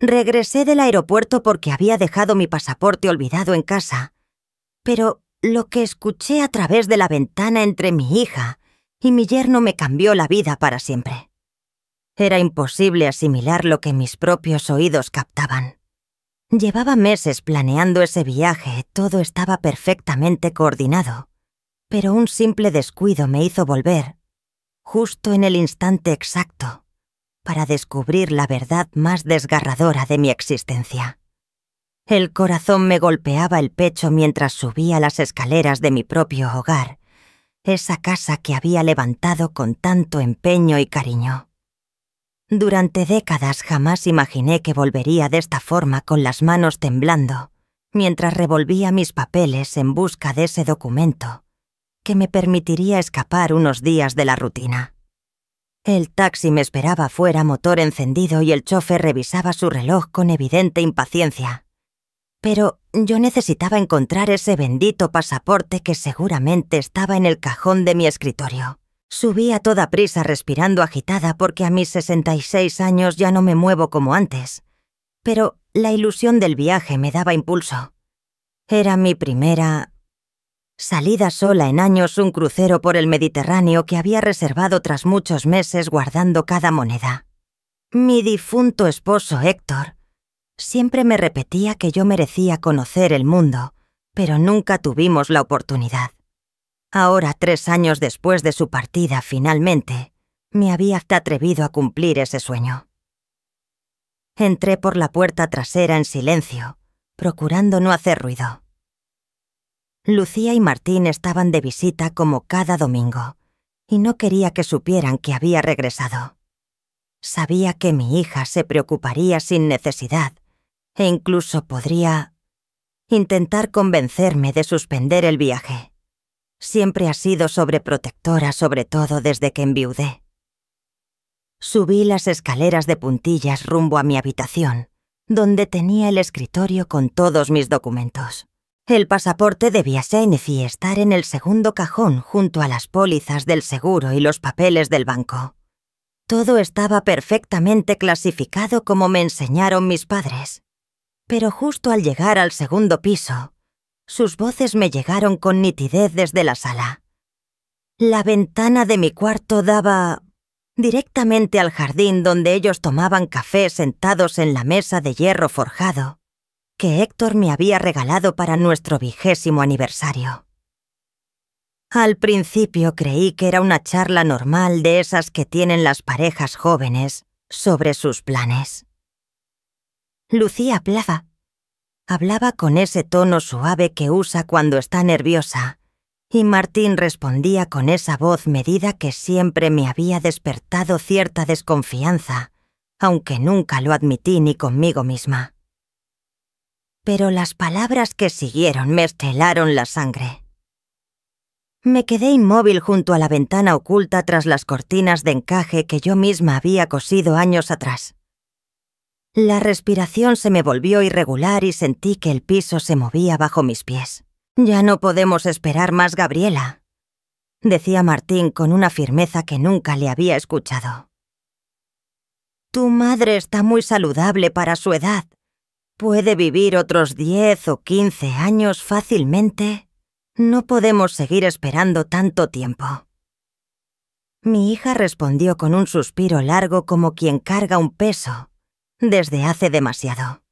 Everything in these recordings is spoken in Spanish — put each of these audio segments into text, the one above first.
Regresé del aeropuerto porque había dejado mi pasaporte olvidado en casa, pero lo que escuché a través de la ventana entre mi hija y mi yerno me cambió la vida para siempre. Era imposible asimilar lo que mis propios oídos captaban. Llevaba meses planeando ese viaje, todo estaba perfectamente coordinado, pero un simple descuido me hizo volver, justo en el instante exacto, para descubrir la verdad más desgarradora de mi existencia. El corazón me golpeaba el pecho mientras subía las escaleras de mi propio hogar, esa casa que había levantado con tanto empeño y cariño. Durante décadas jamás imaginé que volvería de esta forma con las manos temblando, mientras revolvía mis papeles en busca de ese documento que me permitiría escapar unos días de la rutina. El taxi me esperaba fuera, motor encendido, y el chofer revisaba su reloj con evidente impaciencia. Pero yo necesitaba encontrar ese bendito pasaporte que seguramente estaba en el cajón de mi escritorio. Subí a toda prisa respirando agitada porque a mis 66 años ya no me muevo como antes. Pero la ilusión del viaje me daba impulso. Era mi primera salida sola en años, un crucero por el Mediterráneo que había reservado tras muchos meses guardando cada moneda. Mi difunto esposo Héctor siempre me repetía que yo merecía conocer el mundo, pero nunca tuvimos la oportunidad. Ahora, 3 años después de su partida, finalmente, me había atrevido a cumplir ese sueño. Entré por la puerta trasera en silencio, procurando no hacer ruido. Lucía y Martín estaban de visita como cada domingo, y no quería que supieran que había regresado. Sabía que mi hija se preocuparía sin necesidad, e incluso podría intentar convencerme de suspender el viaje. Siempre ha sido sobreprotectora, sobre todo desde que enviudé. Subí las escaleras de puntillas rumbo a mi habitación, donde tenía el escritorio con todos mis documentos. El pasaporte debía estar en el segundo cajón junto a las pólizas del seguro y los papeles del banco. Todo estaba perfectamente clasificado como me enseñaron mis padres. Pero justo al llegar al segundo piso, sus voces me llegaron con nitidez desde la sala. La ventana de mi cuarto daba directamente al jardín donde ellos tomaban café sentados en la mesa de hierro forjado que Héctor me había regalado para nuestro 20º aniversario. Al principio creí que era una charla normal de esas que tienen las parejas jóvenes sobre sus planes. Lucía hablaba con ese tono suave que usa cuando está nerviosa, y Martín respondía con esa voz medida que siempre me había despertado cierta desconfianza, aunque nunca lo admití ni conmigo misma. Pero las palabras que siguieron me helaron la sangre. Me quedé inmóvil junto a la ventana oculta tras las cortinas de encaje que yo misma había cosido años atrás. La respiración se me volvió irregular y sentí que el piso se movía bajo mis pies. «Ya no podemos esperar más, Gabriela», decía Martín con una firmeza que nunca le había escuchado. «Tu madre está muy saludable para su edad. Puede vivir otros 10 o 15 años fácilmente. No podemos seguir esperando tanto tiempo». Mi hija respondió con un suspiro largo como quien carga un peso desde hace demasiado.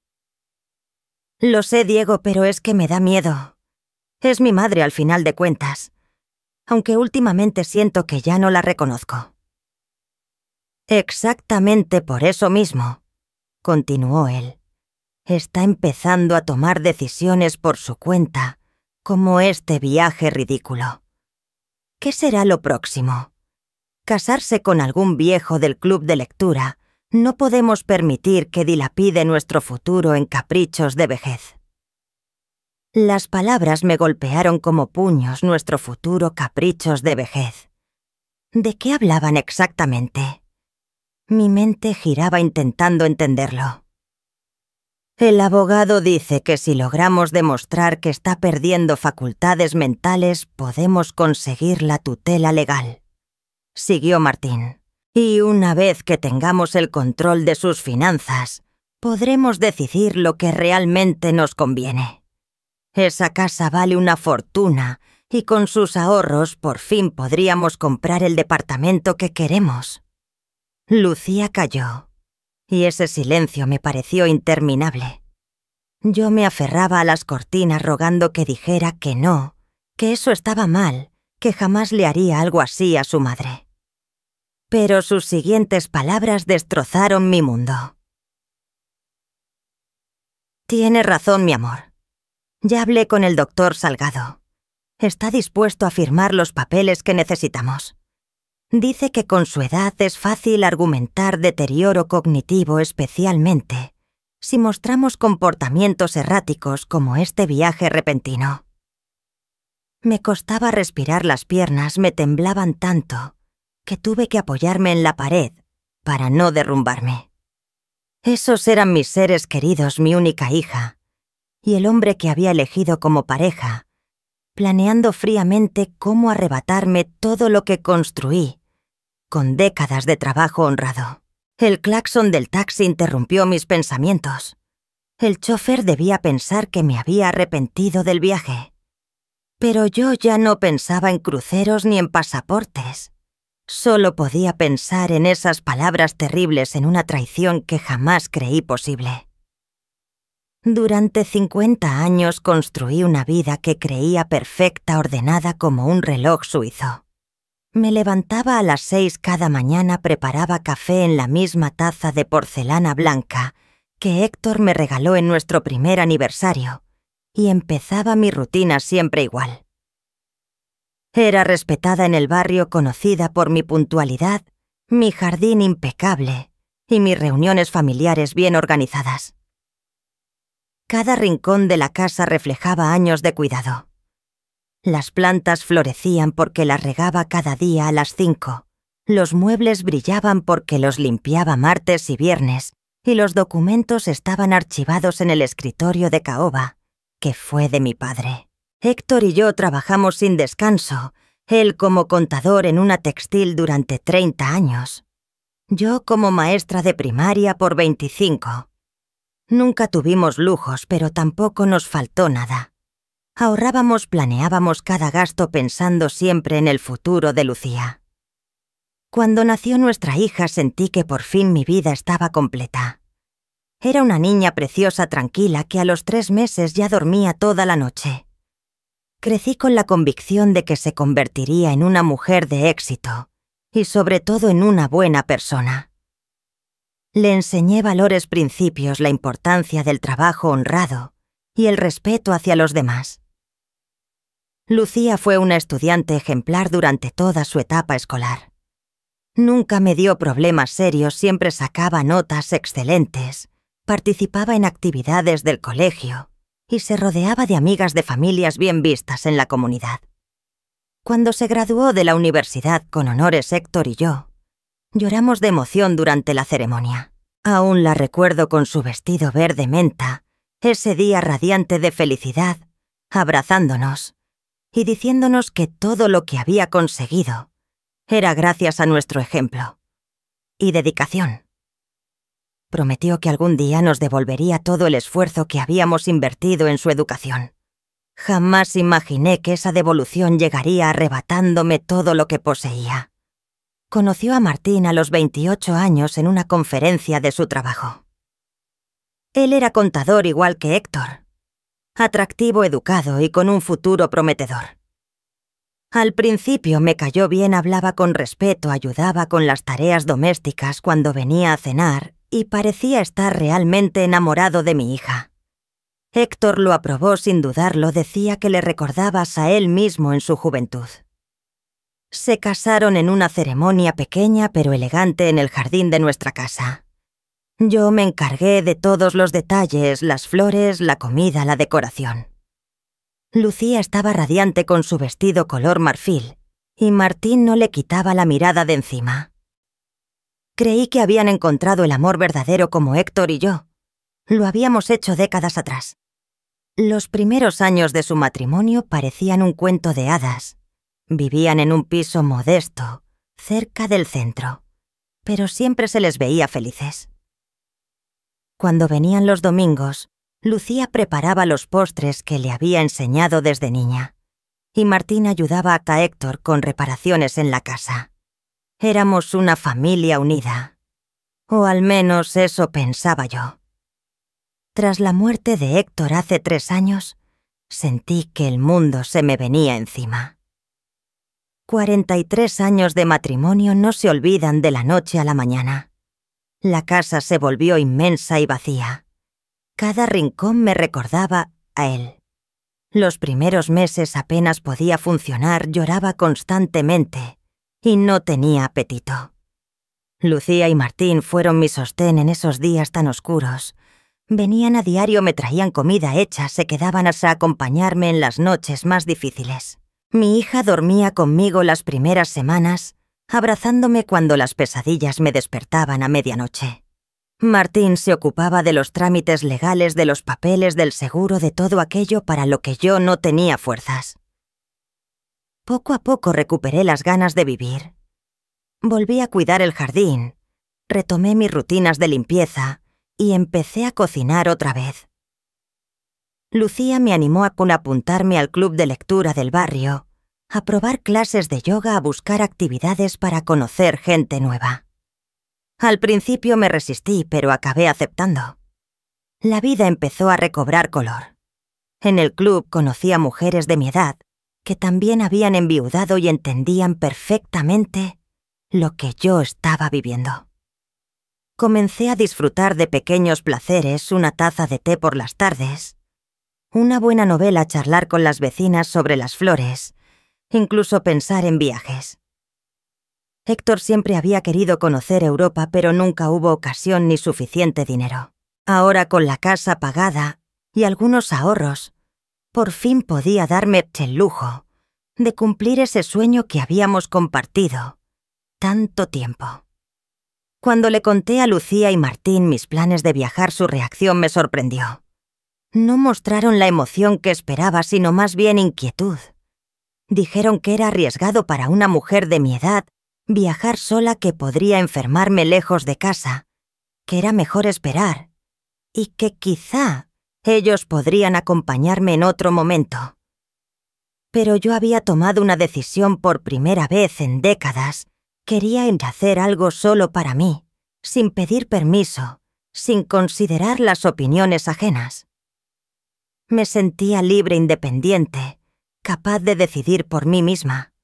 «Lo sé, Diego, pero es que me da miedo. Es mi madre al final de cuentas, aunque últimamente siento que ya no la reconozco». «Exactamente por eso mismo», continuó él, «está empezando a tomar decisiones por su cuenta, como este viaje ridículo. ¿Qué será lo próximo? ¿Casarse con algún viejo del club de lectura? No podemos permitir que dilapide nuestro futuro en caprichos de vejez». Las palabras me golpearon como puños. Nuestro futuro, caprichos de vejez. ¿De qué hablaban exactamente? Mi mente giraba intentando entenderlo. «El abogado dice que si logramos demostrar que está perdiendo facultades mentales, podemos conseguir la tutela legal», siguió Martín. «Y una vez que tengamos el control de sus finanzas, podremos decidir lo que realmente nos conviene. Esa casa vale una fortuna y con sus ahorros por fin podríamos comprar el departamento que queremos. Lucía calló, y ese silencio me pareció interminable. Yo me aferraba a las cortinas rogando que dijera que no, que eso estaba mal, que jamás le haría algo así a su madre. Pero sus siguientes palabras destrozaron mi mundo. Tiene razón, mi amor. Ya hablé con el doctor Salgado. Está dispuesto a firmar los papeles que necesitamos. Dice que con su edad es fácil argumentar deterioro cognitivo, especialmente si mostramos comportamientos erráticos como este viaje repentino. Me costaba respirar, las piernas me temblaban tanto que tuve que apoyarme en la pared para no derrumbarme. Esos eran mis seres queridos, mi única hija, y el hombre que había elegido como pareja, planeando fríamente cómo arrebatarme todo lo que construí, con décadas de trabajo honrado. El claxon del taxi interrumpió mis pensamientos. El chofer debía pensar que me había arrepentido del viaje. Pero yo ya no pensaba en cruceros ni en pasaportes. Solo podía pensar en esas palabras terribles, en una traición que jamás creí posible. Durante 50 años construí una vida que creía perfecta, ordenada como un reloj suizo. Me levantaba a las 6 cada mañana, preparaba café en la misma taza de porcelana blanca que Héctor me regaló en nuestro primer aniversario, y empezaba mi rutina siempre igual. Era respetada en el barrio, conocida por mi puntualidad, mi jardín impecable y mis reuniones familiares bien organizadas. Cada rincón de la casa reflejaba años de cuidado. Las plantas florecían porque las regaba cada día a las 5. Los muebles brillaban porque los limpiaba martes y viernes, y los documentos estaban archivados en el escritorio de caoba, que fue de mi padre. Héctor y yo trabajamos sin descanso, él como contador en una textil durante 30 años. Yo como maestra de primaria por 25. Nunca tuvimos lujos, pero tampoco nos faltó nada. Ahorrábamos, planeábamos cada gasto pensando siempre en el futuro de Lucía. Cuando nació nuestra hija sentí que por fin mi vida estaba completa. Era una niña preciosa, tranquila, que a los 3 meses ya dormía toda la noche. Crecí con la convicción de que se convertiría en una mujer de éxito y sobre todo en una buena persona. Le enseñé valores, principios, la importancia del trabajo honrado y el respeto hacia los demás. Lucía fue una estudiante ejemplar durante toda su etapa escolar. Nunca me dio problemas serios, siempre sacaba notas excelentes, participaba en actividades del colegio y se rodeaba de amigas de familias bien vistas en la comunidad. Cuando se graduó de la universidad con honores Héctor y yo, lloramos de emoción durante la ceremonia. Aún la recuerdo con su vestido verde menta, ese día radiante de felicidad, abrazándonos y diciéndonos que todo lo que había conseguido era gracias a nuestro ejemplo y dedicación. Prometió que algún día nos devolvería todo el esfuerzo que habíamos invertido en su educación. Jamás imaginé que esa devolución llegaría arrebatándome todo lo que poseía. Conoció a Martín a los 28 años en una conferencia de su trabajo. Él era contador igual que Héctor, atractivo, educado y con un futuro prometedor. Al principio me cayó bien, hablaba con respeto, ayudaba con las tareas domésticas cuando venía a cenar y parecía estar realmente enamorado de mi hija. Héctor lo aprobó sin dudarlo, decía que le recordabas a él mismo en su juventud. Se casaron en una ceremonia pequeña pero elegante en el jardín de nuestra casa. Yo me encargué de todos los detalles, las flores, la comida, la decoración. Lucía estaba radiante con su vestido color marfil, y Martín no le quitaba la mirada de encima. Creí que habían encontrado el amor verdadero como Héctor y yo. Lo habíamos hecho décadas atrás. Los primeros años de su matrimonio parecían un cuento de hadas. Vivían en un piso modesto, cerca del centro, pero siempre se les veía felices. Cuando venían los domingos, Lucía preparaba los postres que le había enseñado desde niña, y Martín ayudaba a Héctor con reparaciones en la casa. Éramos una familia unida, o al menos eso pensaba yo. Tras la muerte de Héctor hace 3 años, sentí que el mundo se me venía encima. 43 años de matrimonio no se olvidan de la noche a la mañana. La casa se volvió inmensa y vacía. Cada rincón me recordaba a él. Los primeros meses apenas podía funcionar, lloraba constantemente y no tenía apetito. Lucía y Martín fueron mi sostén en esos días tan oscuros. Venían a diario, me traían comida hecha, se quedaban a acompañarme en las noches más difíciles. Mi hija dormía conmigo las primeras semanas, abrazándome cuando las pesadillas me despertaban a medianoche. Martín se ocupaba de los trámites legales, de los papeles, del seguro, de todo aquello para lo que yo no tenía fuerzas. Poco a poco recuperé las ganas de vivir. Volví a cuidar el jardín, retomé mis rutinas de limpieza y empecé a cocinar otra vez. Lucía me animó a apuntarme al club de lectura del barrio, a probar clases de yoga, a buscar actividades para conocer gente nueva. Al principio me resistí, pero acabé aceptando. La vida empezó a recobrar color. En el club conocí a mujeres de mi edad que también habían enviudado y entendían perfectamente lo que yo estaba viviendo. Comencé a disfrutar de pequeños placeres, una taza de té por las tardes, una buena novela, charlar con las vecinas sobre las flores, incluso pensar en viajes. Héctor siempre había querido conocer Europa, pero nunca hubo ocasión ni suficiente dinero. Ahora, con la casa pagada y algunos ahorros, por fin podía darme el lujo de cumplir ese sueño que habíamos compartido tanto tiempo. Cuando le conté a Lucía y Martín mis planes de viajar, su reacción me sorprendió. No mostraron la emoción que esperaba, sino más bien inquietud. Dijeron que era arriesgado para una mujer de mi edad viajar sola, que podría enfermarme lejos de casa, que era mejor esperar, y que quizá ellos podrían acompañarme en otro momento. Pero yo había tomado una decisión por primera vez en décadas. Quería hacer algo solo para mí, sin pedir permiso, sin considerar las opiniones ajenas. Me sentía libre, independiente, capaz de decidir por mí misma.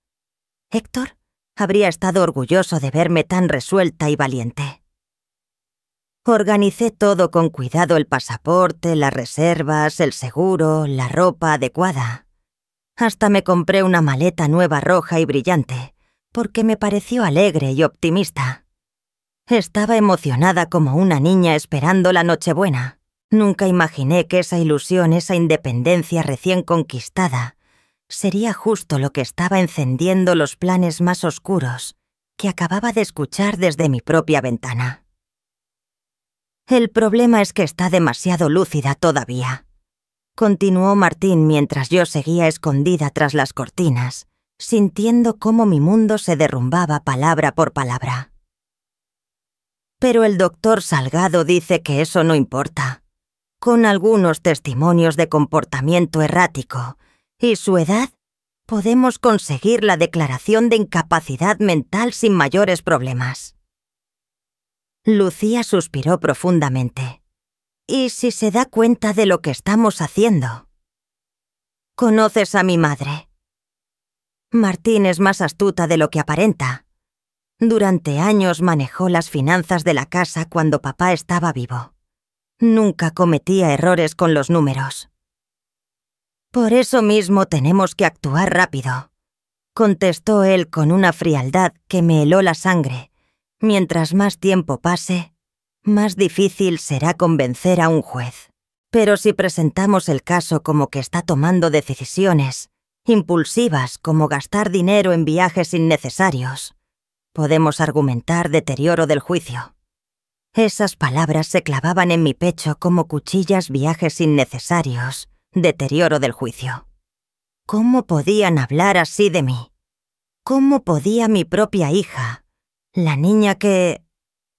Héctor habría estado orgulloso de verme tan resuelta y valiente. Organicé todo con cuidado: el pasaporte, las reservas, el seguro, la ropa adecuada. Hasta me compré una maleta nueva roja y brillante, porque me pareció alegre y optimista. Estaba emocionada como una niña esperando la Nochebuena. Nunca imaginé que esa ilusión, esa independencia recién conquistada, sería justo lo que estaba encendiendo los planes más oscuros que acababa de escuchar desde mi propia ventana. El problema es que está demasiado lúcida todavía, continuó Martín mientras yo seguía escondida tras las cortinas, sintiendo cómo mi mundo se derrumbaba palabra por palabra. Pero el doctor Salgado dice que eso no importa. Con algunos testimonios de comportamiento errático y su edad, podemos conseguir la declaración de incapacidad mental sin mayores problemas. Lucía suspiró profundamente. ¿Y si se da cuenta de lo que estamos haciendo? ¿Conoces a mi madre? Martín es más astuta de lo que aparenta. Durante años manejó las finanzas de la casa cuando papá estaba vivo. Nunca cometía errores con los números. Por eso mismo tenemos que actuar rápido, contestó él con una frialdad que me heló la sangre. Mientras más tiempo pase, más difícil será convencer a un juez. Pero si presentamos el caso como que está tomando decisiones impulsivas, como gastar dinero en viajes innecesarios, podemos argumentar deterioro del juicio. Esas palabras se clavaban en mi pecho como cuchillas: viajes innecesarios, deterioro del juicio. ¿Cómo podían hablar así de mí? ¿Cómo podía mi propia hija, la niña que...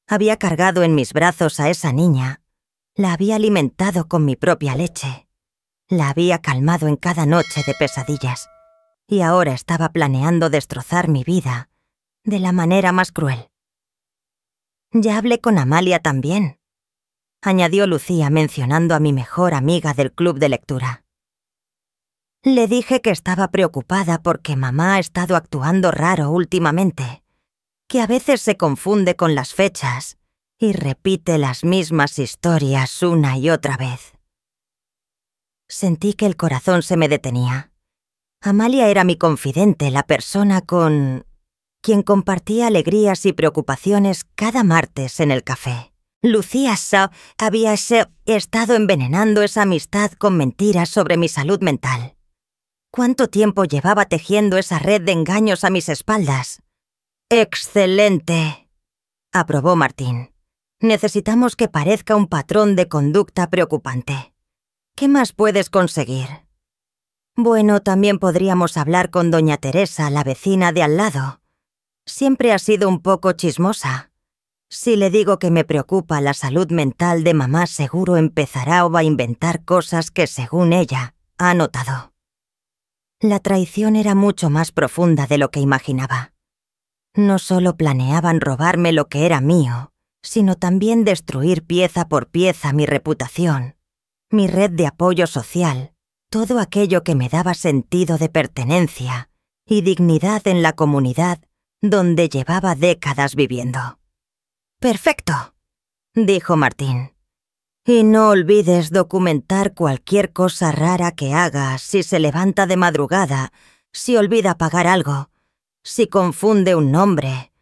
Había cargado en mis brazos a esa niña, La había alimentado con mi propia leche. La había calmado en cada noche de pesadillas. Y ahora estaba planeando destrozar mi vida de la manera más cruel. Ya hablé con Amalia también, añadió Lucía mencionando a mi mejor amiga del club de lectura. Le dije que estaba preocupada porque mamá ha estado actuando raro últimamente, que a veces se confunde con las fechas y repite las mismas historias una y otra vez. Sentí que el corazón se me detenía. Amalia era mi confidente, la persona con quien compartía alegrías y preocupaciones cada martes en el café. Lucía había estado envenenando esa amistad con mentiras sobre mi salud mental. ¿Cuánto tiempo llevaba tejiendo esa red de engaños a mis espaldas? ¡Excelente!, aprobó Martín. Necesitamos que parezca un patrón de conducta preocupante. ¿Qué más puedes conseguir? Bueno, también podríamos hablar con doña Teresa, la vecina de al lado. Siempre ha sido un poco chismosa. Si le digo que me preocupa la salud mental de mamá, seguro empezará a inventar cosas que, según ella, ha notado. La traición era mucho más profunda de lo que imaginaba. No solo planeaban robarme lo que era mío, sino también destruir pieza por pieza mi reputación, mi red de apoyo social, todo aquello que me daba sentido de pertenencia y dignidad en la comunidad donde llevaba décadas viviendo. «Perfecto», dijo Martín. «Y no olvides documentar cualquier cosa rara que haga, si se levanta de madrugada, si olvida pagar algo, si confunde un nombre.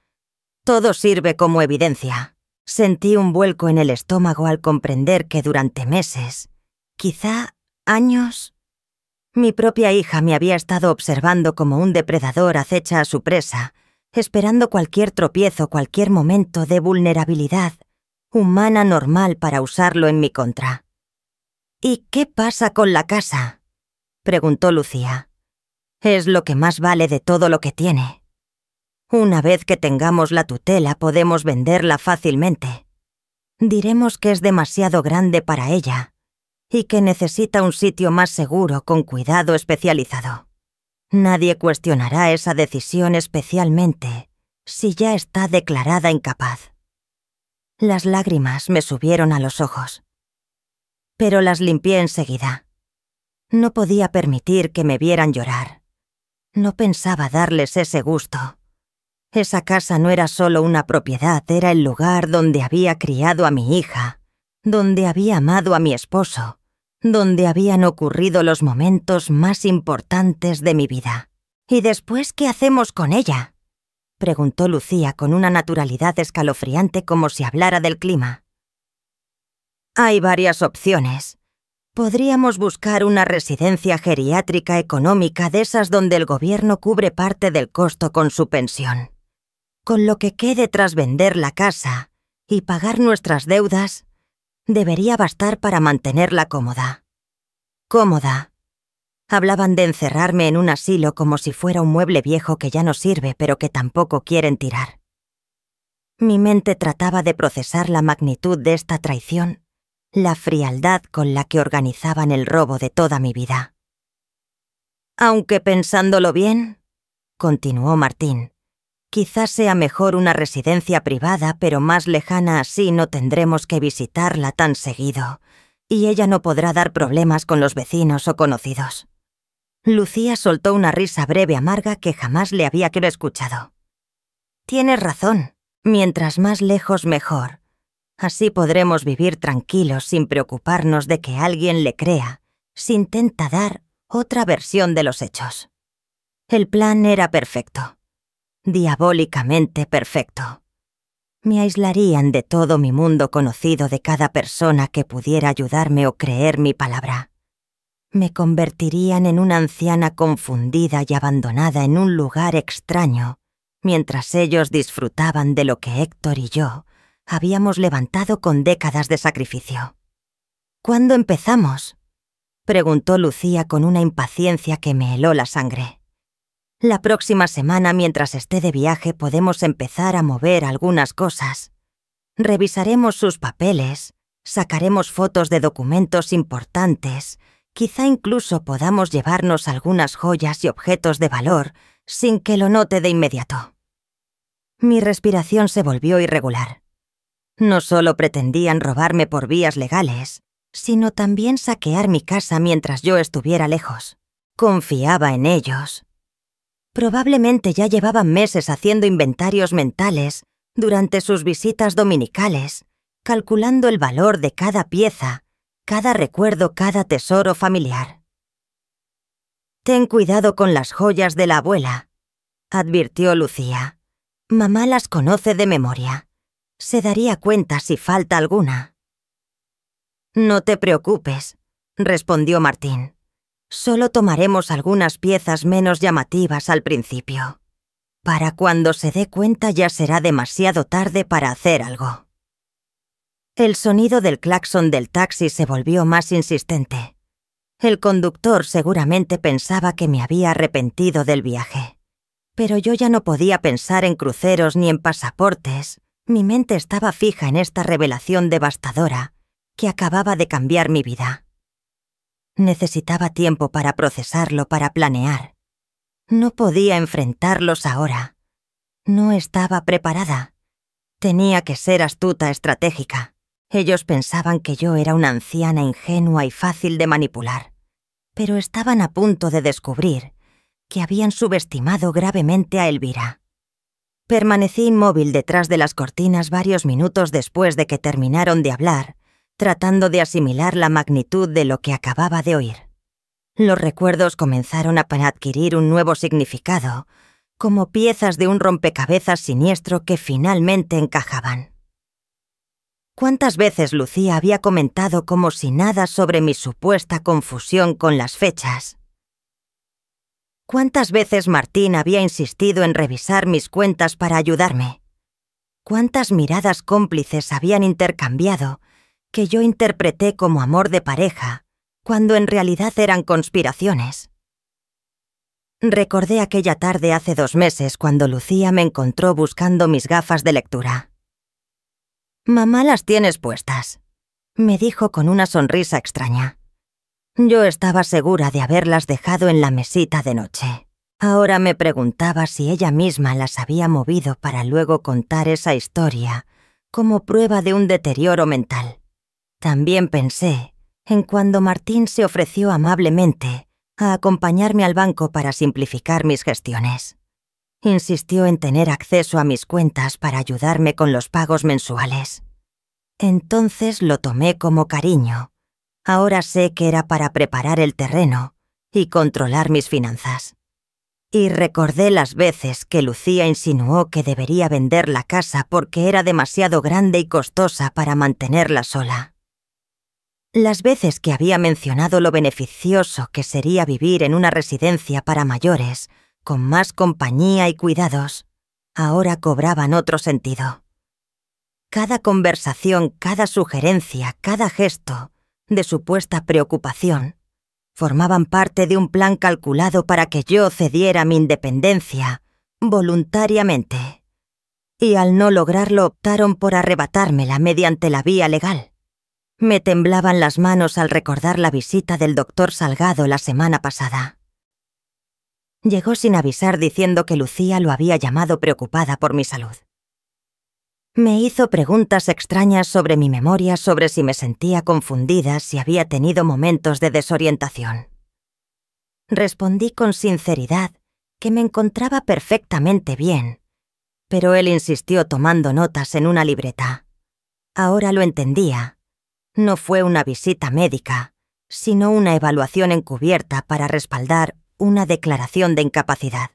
Todo sirve como evidencia». Sentí un vuelco en el estómago al comprender que durante meses, quizá años, mi propia hija me había estado observando como un depredador acecha a su presa, esperando cualquier tropiezo, cualquier momento de vulnerabilidad humana normal para usarlo en mi contra. «¿Y qué pasa con la casa?», preguntó Lucía. «Es lo que más vale de todo lo que tiene. Una vez que tengamos la tutela, podemos venderla fácilmente. Diremos que es demasiado grande para ella y que necesita un sitio más seguro con cuidado especializado. Nadie cuestionará esa decisión, especialmente si ya está declarada incapaz». Las lágrimas me subieron a los ojos, pero las limpié enseguida. No podía permitir que me vieran llorar. No pensaba darles ese gusto. Esa casa no era solo una propiedad, era el lugar donde había criado a mi hija, donde había amado a mi esposo, donde habían ocurrido los momentos más importantes de mi vida. «¿Y después qué hacemos con ella?», preguntó Lucía con una naturalidad escalofriante, como si hablara del clima. «Hay varias opciones. Podríamos buscar una residencia geriátrica económica, de esas donde el gobierno cubre parte del costo con su pensión. Con lo que quede tras vender la casa y pagar nuestras deudas, debería bastar para mantenerla cómoda». «Cómoda». Hablaban de encerrarme en un asilo como si fuera un mueble viejo que ya no sirve, pero que tampoco quieren tirar. Mi mente trataba de procesar la magnitud de esta traición, la frialdad con la que organizaban el robo de toda mi vida. «Aunque pensándolo bien», continuó Martín, «quizás sea mejor una residencia privada, pero más lejana, así no tendremos que visitarla tan seguido, y ella no podrá dar problemas con los vecinos o conocidos». Lucía soltó una risa breve amarga que jamás le había escuchado. «Tienes razón. Mientras más lejos, mejor. Así podremos vivir tranquilos sin preocuparnos de que alguien le crea si intenta dar otra versión de los hechos». El plan era perfecto. Diabólicamente perfecto. Me aislarían de todo mi mundo conocido, de cada persona que pudiera ayudarme o creer mi palabra. Me convertirían en una anciana confundida y abandonada en un lugar extraño, mientras ellos disfrutaban de lo que Héctor y yo habíamos levantado con décadas de sacrificio. «¿Cuándo empezamos?», preguntó Lucía con una impaciencia que me heló la sangre. «La próxima semana, mientras esté de viaje, podemos empezar a mover algunas cosas. Revisaremos sus papeles, Sacaremos fotos de documentos importantes. Quizá incluso podamos llevarnos algunas joyas y objetos de valor sin que lo note de inmediato. Mi respiración se volvió irregular. No solo pretendían robarme por vías legales, sino también saquear mi casa mientras yo estuviera lejos. Confiaba en ellos. Probablemente ya llevaban meses haciendo inventarios mentales durante sus visitas dominicales, calculando el valor de cada pieza, cada recuerdo, cada tesoro familiar. «Ten cuidado con las joyas de la abuela», advirtió Lucía. «Mamá las conoce de memoria. Se daría cuenta si falta alguna». «No te preocupes», respondió Martín. «Solo tomaremos algunas piezas menos llamativas al principio. Para cuando se dé cuenta ya será demasiado tarde para hacer algo». El sonido del claxon del taxi se volvió más insistente. El conductor seguramente pensaba que me había arrepentido del viaje. Pero yo ya no podía pensar en cruceros ni en pasaportes. Mi mente estaba fija en esta revelación devastadora que acababa de cambiar mi vida. Necesitaba tiempo para procesarlo, para planear. No podía enfrentarlos ahora. No estaba preparada. Tenía que ser astuta, estratégica. Ellos pensaban que yo era una anciana ingenua y fácil de manipular, pero estaban a punto de descubrir que habían subestimado gravemente a Elvira. Permanecí inmóvil detrás de las cortinas varios minutos después de que terminaron de hablar, tratando de asimilar la magnitud de lo que acababa de oír. Los recuerdos comenzaron a adquirir un nuevo significado, como piezas de un rompecabezas siniestro que finalmente encajaban. ¿Cuántas veces Lucía había comentado como si nada sobre mi supuesta confusión con las fechas? ¿Cuántas veces Martín había insistido en revisar mis cuentas para ayudarme? ¿Cuántas miradas cómplices habían intercambiado que yo interpreté como amor de pareja, cuando en realidad eran conspiraciones? Recordé aquella tarde hace 2 meses cuando Lucía me encontró buscando mis gafas de lectura. «Mamá las tienes puestas», me dijo con una sonrisa extraña. Yo estaba segura de haberlas dejado en la mesita de noche. Ahora me preguntaba si ella misma las había movido para luego contar esa historia como prueba de un deterioro mental. También pensé en cuando Martín se ofreció amablemente a acompañarme al banco para simplificar mis gestiones. Insistió en tener acceso a mis cuentas para ayudarme con los pagos mensuales. Entonces lo tomé como cariño. Ahora sé que era para preparar el terreno y controlar mis finanzas. Y recordé las veces que Lucía insinuó que debería vender la casa porque era demasiado grande y costosa para mantenerla sola. Las veces que había mencionado lo beneficioso que sería vivir en una residencia para mayores, con más compañía y cuidados, ahora cobraban otro sentido. Cada conversación, cada sugerencia, cada gesto de supuesta preocupación formaban parte de un plan calculado para que yo cediera mi independencia voluntariamente. Y al no lograrlo optaron por arrebatármela mediante la vía legal. Me temblaban las manos al recordar la visita del doctor Salgado la semana pasada. Llegó sin avisar diciendo que Lucía lo había llamado preocupada por mi salud. Me hizo preguntas extrañas sobre mi memoria, sobre si me sentía confundida, si había tenido momentos de desorientación. Respondí con sinceridad que me encontraba perfectamente bien, pero él insistió tomando notas en una libreta. Ahora lo entendía. No fue una visita médica, sino una evaluación encubierta para respaldar una declaración de incapacidad.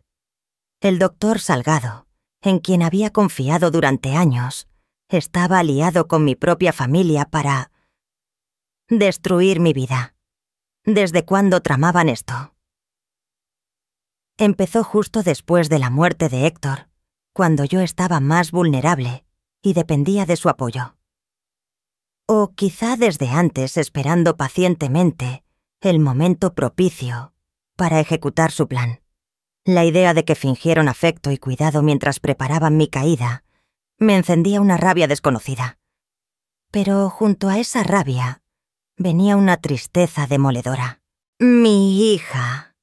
El doctor Salgado, en quien había confiado durante años, estaba aliado con mi propia familia para destruir mi vida. ¿Desde cuándo tramaban esto? Empezó justo después de la muerte de Héctor, cuando yo estaba más vulnerable y dependía de su apoyo. O quizá desde antes, esperando pacientemente el momento propicio para ejecutar su plan. La idea de que fingieron afecto y cuidado mientras preparaban mi caída me encendía una rabia desconocida. Pero junto a esa rabia venía una tristeza demoledora. Mi hija.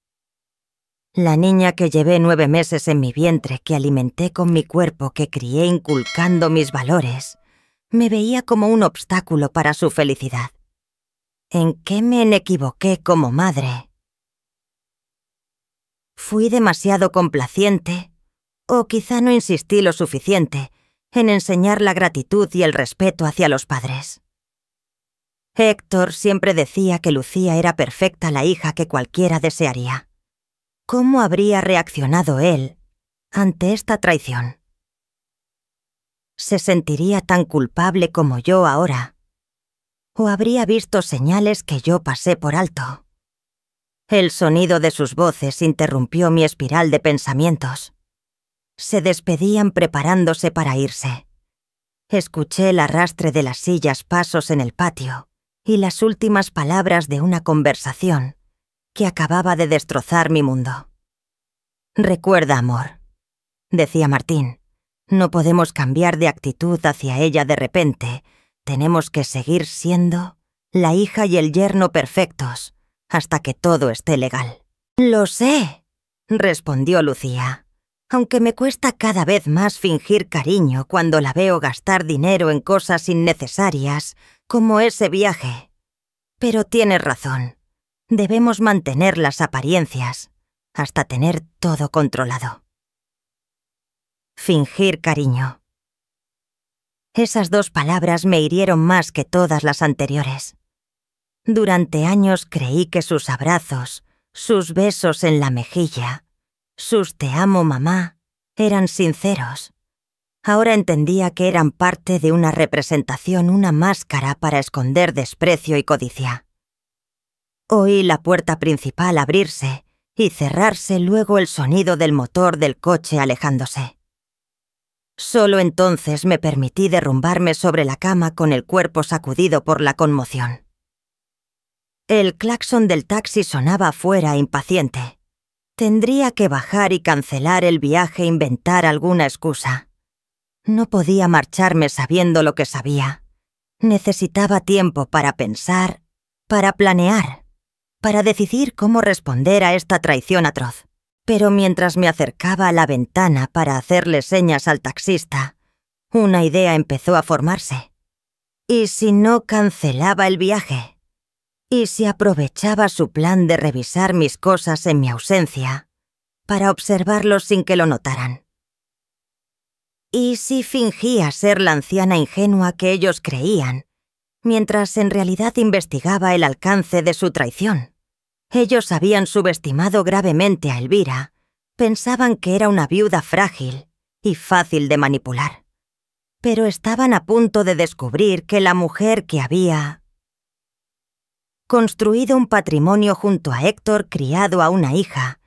La niña que llevé 9 meses en mi vientre, que alimenté con mi cuerpo, que crié inculcando mis valores, me veía como un obstáculo para su felicidad. ¿En qué me equivoqué como madre? ¿Fui demasiado complaciente? ¿O quizá no insistí lo suficiente en enseñar la gratitud y el respeto hacia los padres? Héctor siempre decía que Lucía era perfecta, la hija que cualquiera desearía. ¿Cómo habría reaccionado él ante esta traición? ¿Se sentiría tan culpable como yo ahora? ¿O habría visto señales que yo pasé por alto? El sonido de sus voces interrumpió mi espiral de pensamientos. Se despedían preparándose para irse. Escuché el arrastre de las sillas, pasos en el patio y las últimas palabras de una conversación que acababa de destrozar mi mundo. «Recuerda, amor», decía Martín, «no podemos cambiar de actitud hacia ella de repente. Tenemos que seguir siendo la hija y el yerno perfectos hasta que todo esté legal». «Lo sé», respondió Lucía, «aunque me cuesta cada vez más fingir cariño cuando la veo gastar dinero en cosas innecesarias, como ese viaje. Pero tienes razón. Debemos mantener las apariencias hasta tener todo controlado». Fingir cariño. Esas 2 palabras me hirieron más que todas las anteriores. Durante años creí que sus abrazos, sus besos en la mejilla, sus «te amo, mamá», eran sinceros. Ahora entendía que eran parte de una representación, una máscara para esconder desprecio y codicia. Oí la puerta principal abrirse y cerrarse, luego el sonido del motor del coche alejándose. Solo entonces me permití derrumbarme sobre la cama con el cuerpo sacudido por la conmoción. El claxon del taxi sonaba afuera, impaciente. Tendría que bajar y cancelar el viaje, inventar alguna excusa. No podía marcharme sabiendo lo que sabía. Necesitaba tiempo para pensar, para planear, para decidir cómo responder a esta traición atroz. Pero mientras me acercaba a la ventana para hacerle señas al taxista, una idea empezó a formarse. ¿Y si no cancelaba el viaje? ¿Y si aprovechaba su plan de revisar mis cosas en mi ausencia para observarlos sin que lo notaran? ¿Y si fingía ser la anciana ingenua que ellos creían, mientras en realidad investigaba el alcance de su traición? Ellos habían subestimado gravemente a Elvira. Pensaban que era una viuda frágil y fácil de manipular. Pero estaban a punto de descubrir que la mujer que había construido un patrimonio junto a Héctor, criado a una hija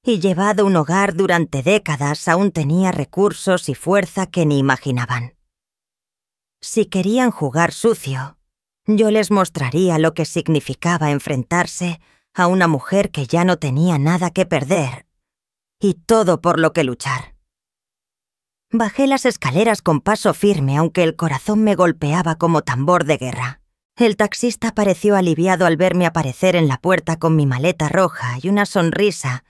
y llevado un hogar durante décadas, aún tenía recursos y fuerza que ni imaginaban. Si querían jugar sucio, yo les mostraría lo que significaba enfrentarse a una mujer que ya no tenía nada que perder y todo por lo que luchar. Bajé las escaleras con paso firme, aunque el corazón me golpeaba como tambor de guerra. El taxista pareció aliviado al verme aparecer en la puerta con mi maleta roja y una sonrisa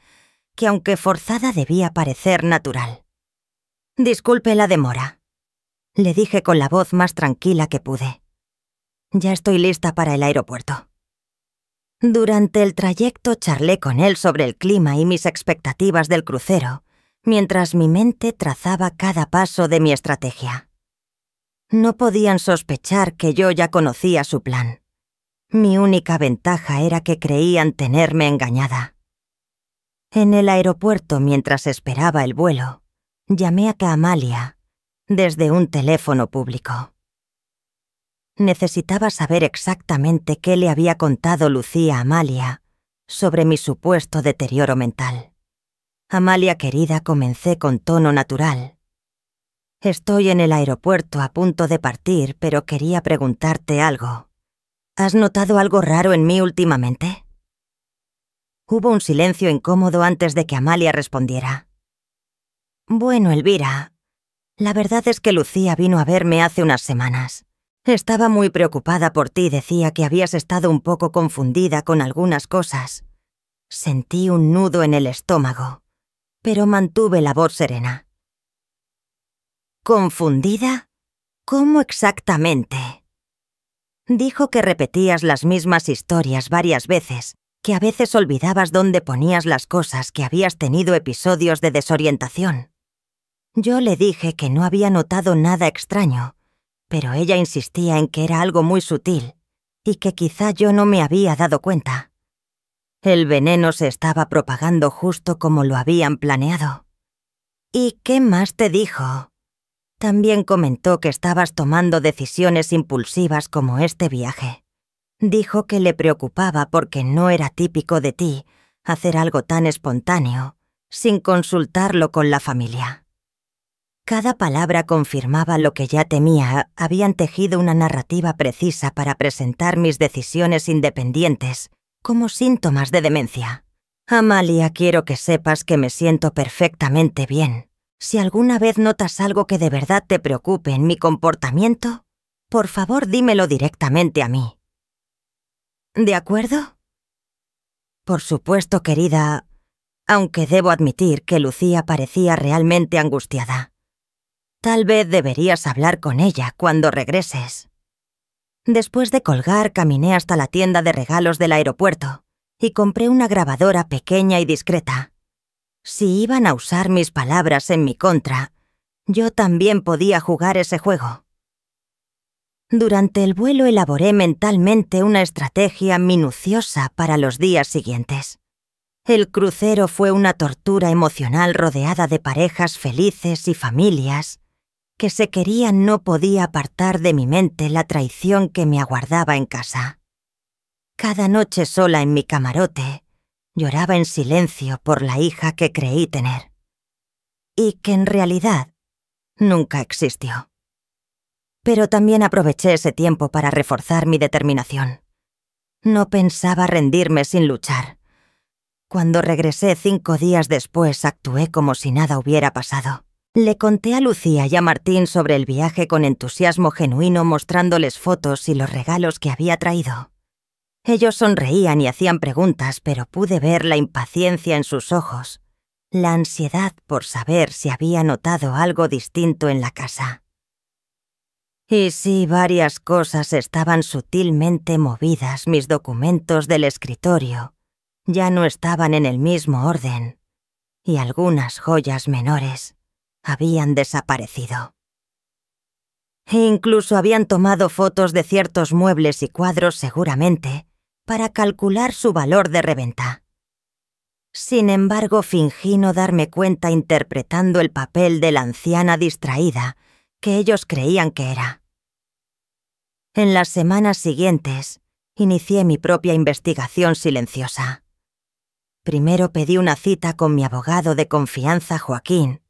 que, aunque forzada, debía parecer natural. «Disculpe la demora», le dije con la voz más tranquila que pude. «Ya estoy lista para el aeropuerto». Durante el trayecto charlé con él sobre el clima y mis expectativas del crucero, mientras mi mente trazaba cada paso de mi estrategia. No podían sospechar que yo ya conocía su plan. Mi única ventaja era que creían tenerme engañada. En el aeropuerto, mientras esperaba el vuelo, llamé a Amalia desde un teléfono público. Necesitaba saber exactamente qué le había contado Lucía a Amalia sobre mi supuesto deterioro mental. «Amalia querida», comencé con tono natural. «Estoy en el aeropuerto a punto de partir, pero quería preguntarte algo. ¿Has notado algo raro en mí últimamente?» Hubo un silencio incómodo antes de que Amalia respondiera. «Bueno, Elvira, la verdad es que Lucía vino a verme hace unas semanas Estaba muy preocupada por ti, decía que habías estado un poco confundida con algunas cosas. Sentí un nudo en el estómago, pero mantuve la voz serena. ¿Confundida? ¿Cómo exactamente? Dijo que repetías las mismas historias varias veces, que a veces olvidabas dónde ponías las cosas, que habías tenido episodios de desorientación. Yo le dije que no había notado nada extraño, pero ella insistía en que era algo muy sutil y que quizá yo no me había dado cuenta. El veneno se estaba propagando justo como lo habían planeado. ¿Y qué más te dijo? También comentó que estabas tomando decisiones impulsivas como este viaje. Dijo que le preocupaba porque no era típico de ti hacer algo tan espontáneo, sin consultarlo con la familia. Cada palabra confirmaba lo que ya temía. Habían tejido una narrativa precisa para presentar mis decisiones independientes como síntomas de demencia. Amalia, quiero que sepas que me siento perfectamente bien. Si alguna vez notas algo que de verdad te preocupe en mi comportamiento, por favor dímelo directamente a mí. ¿De acuerdo? Por supuesto, querida, aunque debo admitir que Lucía parecía realmente angustiada. Tal vez deberías hablar con ella cuando regreses. Después de colgar, caminé hasta la tienda de regalos del aeropuerto y compré una grabadora pequeña y discreta. Si iban a usar mis palabras en mi contra, yo también podía jugar ese juego. Durante el vuelo elaboré mentalmente una estrategia minuciosa para los días siguientes. El crucero fue una tortura emocional rodeada de parejas felices y familias que se querían. No podía apartar de mi mente la traición que me aguardaba en casa. Cada noche sola en mi camarote, lloraba en silencio por la hija que creí tener, y que en realidad nunca existió. Pero también aproveché ese tiempo para reforzar mi determinación. No pensaba rendirme sin luchar. Cuando regresé 5 días después, actué como si nada hubiera pasado. Le conté a Lucía y a Martín sobre el viaje con entusiasmo genuino, mostrándoles fotos y los regalos que había traído. Ellos sonreían y hacían preguntas, pero pude ver la impaciencia en sus ojos, la ansiedad por saber si había notado algo distinto en la casa. Y sí, varias cosas estaban sutilmente movidas. Mis documentos del escritorio ya no estaban en el mismo orden, y algunas joyas menores habían desaparecido. E incluso habían tomado fotos de ciertos muebles y cuadros, seguramente para calcular su valor de reventa. Sin embargo, fingí no darme cuenta, interpretando el papel de la anciana distraída que ellos creían que era. En las semanas siguientes, inicié mi propia investigación silenciosa. Primero pedí una cita con mi abogado de confianza, Joaquín,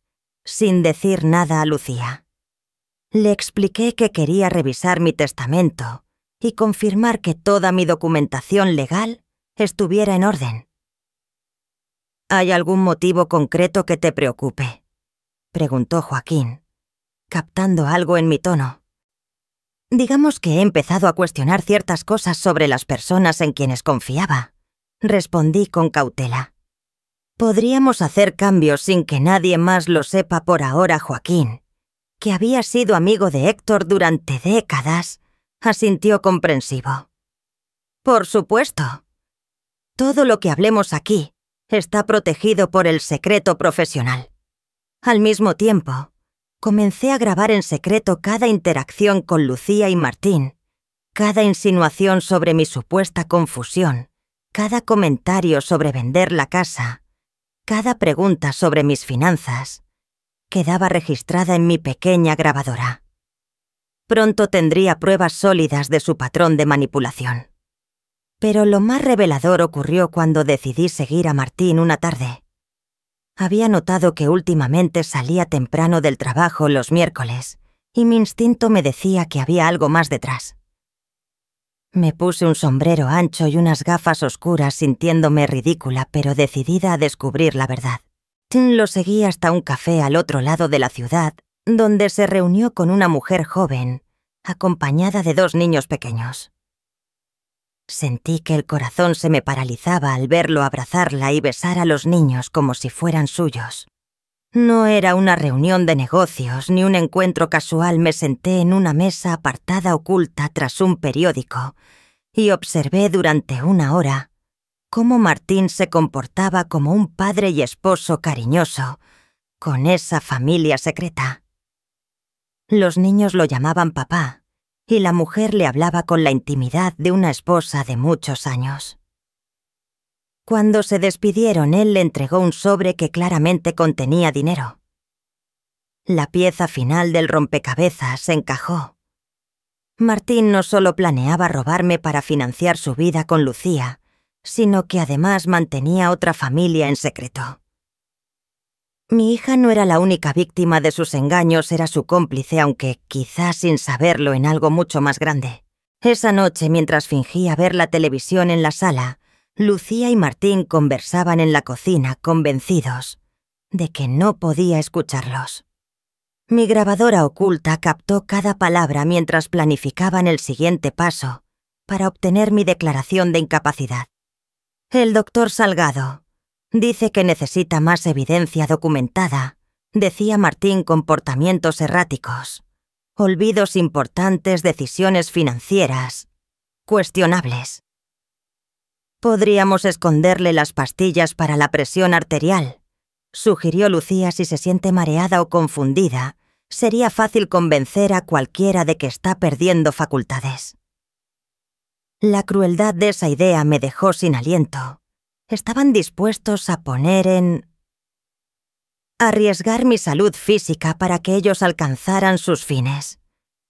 sin decir nada a Lucía. Le expliqué que quería revisar mi testamento y confirmar que toda mi documentación legal estuviera en orden. ¿Hay algún motivo concreto que te preocupe?, preguntó Joaquín, captando algo en mi tono. Digamos que he empezado a cuestionar ciertas cosas sobre las personas en quienes confiaba, respondí con cautela. Podríamos hacer cambios sin que nadie más lo sepa por ahora. Joaquín, que había sido amigo de Héctor durante décadas, asintió comprensivo. Por supuesto. Todo lo que hablemos aquí está protegido por el secreto profesional. Al mismo tiempo, comencé a grabar en secreto cada interacción con Lucía y Martín, cada insinuación sobre mi supuesta confusión, cada comentario sobre vender la casa, cada pregunta sobre mis finanzas. Quedaba registrada en mi pequeña grabadora. Pronto tendría pruebas sólidas de su patrón de manipulación. Pero lo más revelador ocurrió cuando decidí seguir a Martín una tarde. Había notado que últimamente salía temprano del trabajo los miércoles, y mi instinto me decía que había algo más detrás. Me puse un sombrero ancho y unas gafas oscuras, sintiéndome ridícula, pero decidida a descubrir la verdad. Lo seguí hasta un café al otro lado de la ciudad, donde se reunió con una mujer joven, acompañada de 2 niños pequeños. Sentí que el corazón se me paralizaba al verlo abrazarla y besar a los niños como si fueran suyos. No era una reunión de negocios ni un encuentro casual. Me senté en una mesa apartada oculta tras un periódico y observé durante 1 hora cómo Martín se comportaba como un padre y esposo cariñoso con esa familia secreta. Los niños lo llamaban papá y la mujer le hablaba con la intimidad de una esposa de muchos años. Cuando se despidieron, él le entregó un sobre que claramente contenía dinero. La pieza final del rompecabezas se encajó. Martín no solo planeaba robarme para financiar su vida con Lucía, sino que además mantenía otra familia en secreto. Mi hija no era la única víctima de sus engaños, era su cómplice, aunque quizás sin saberlo, en algo mucho más grande. Esa noche, mientras fingía ver la televisión en la sala, Lucía y Martín conversaban en la cocina, convencidos de que no podía escucharlos. Mi grabadora oculta captó cada palabra mientras planificaban el siguiente paso para obtener mi declaración de incapacidad. El doctor Salgado dice que necesita más evidencia documentada, decía Martín. Comportamientos erráticos, olvidos importantes, decisiones financieras cuestionables. Podríamos esconderle las pastillas para la presión arterial, sugirió Lucía. Si se siente mareada o confundida, sería fácil convencer a cualquiera de que está perdiendo facultades. La crueldad de esa idea me dejó sin aliento. Estaban dispuestos a arriesgar mi salud física para que ellos alcanzaran sus fines.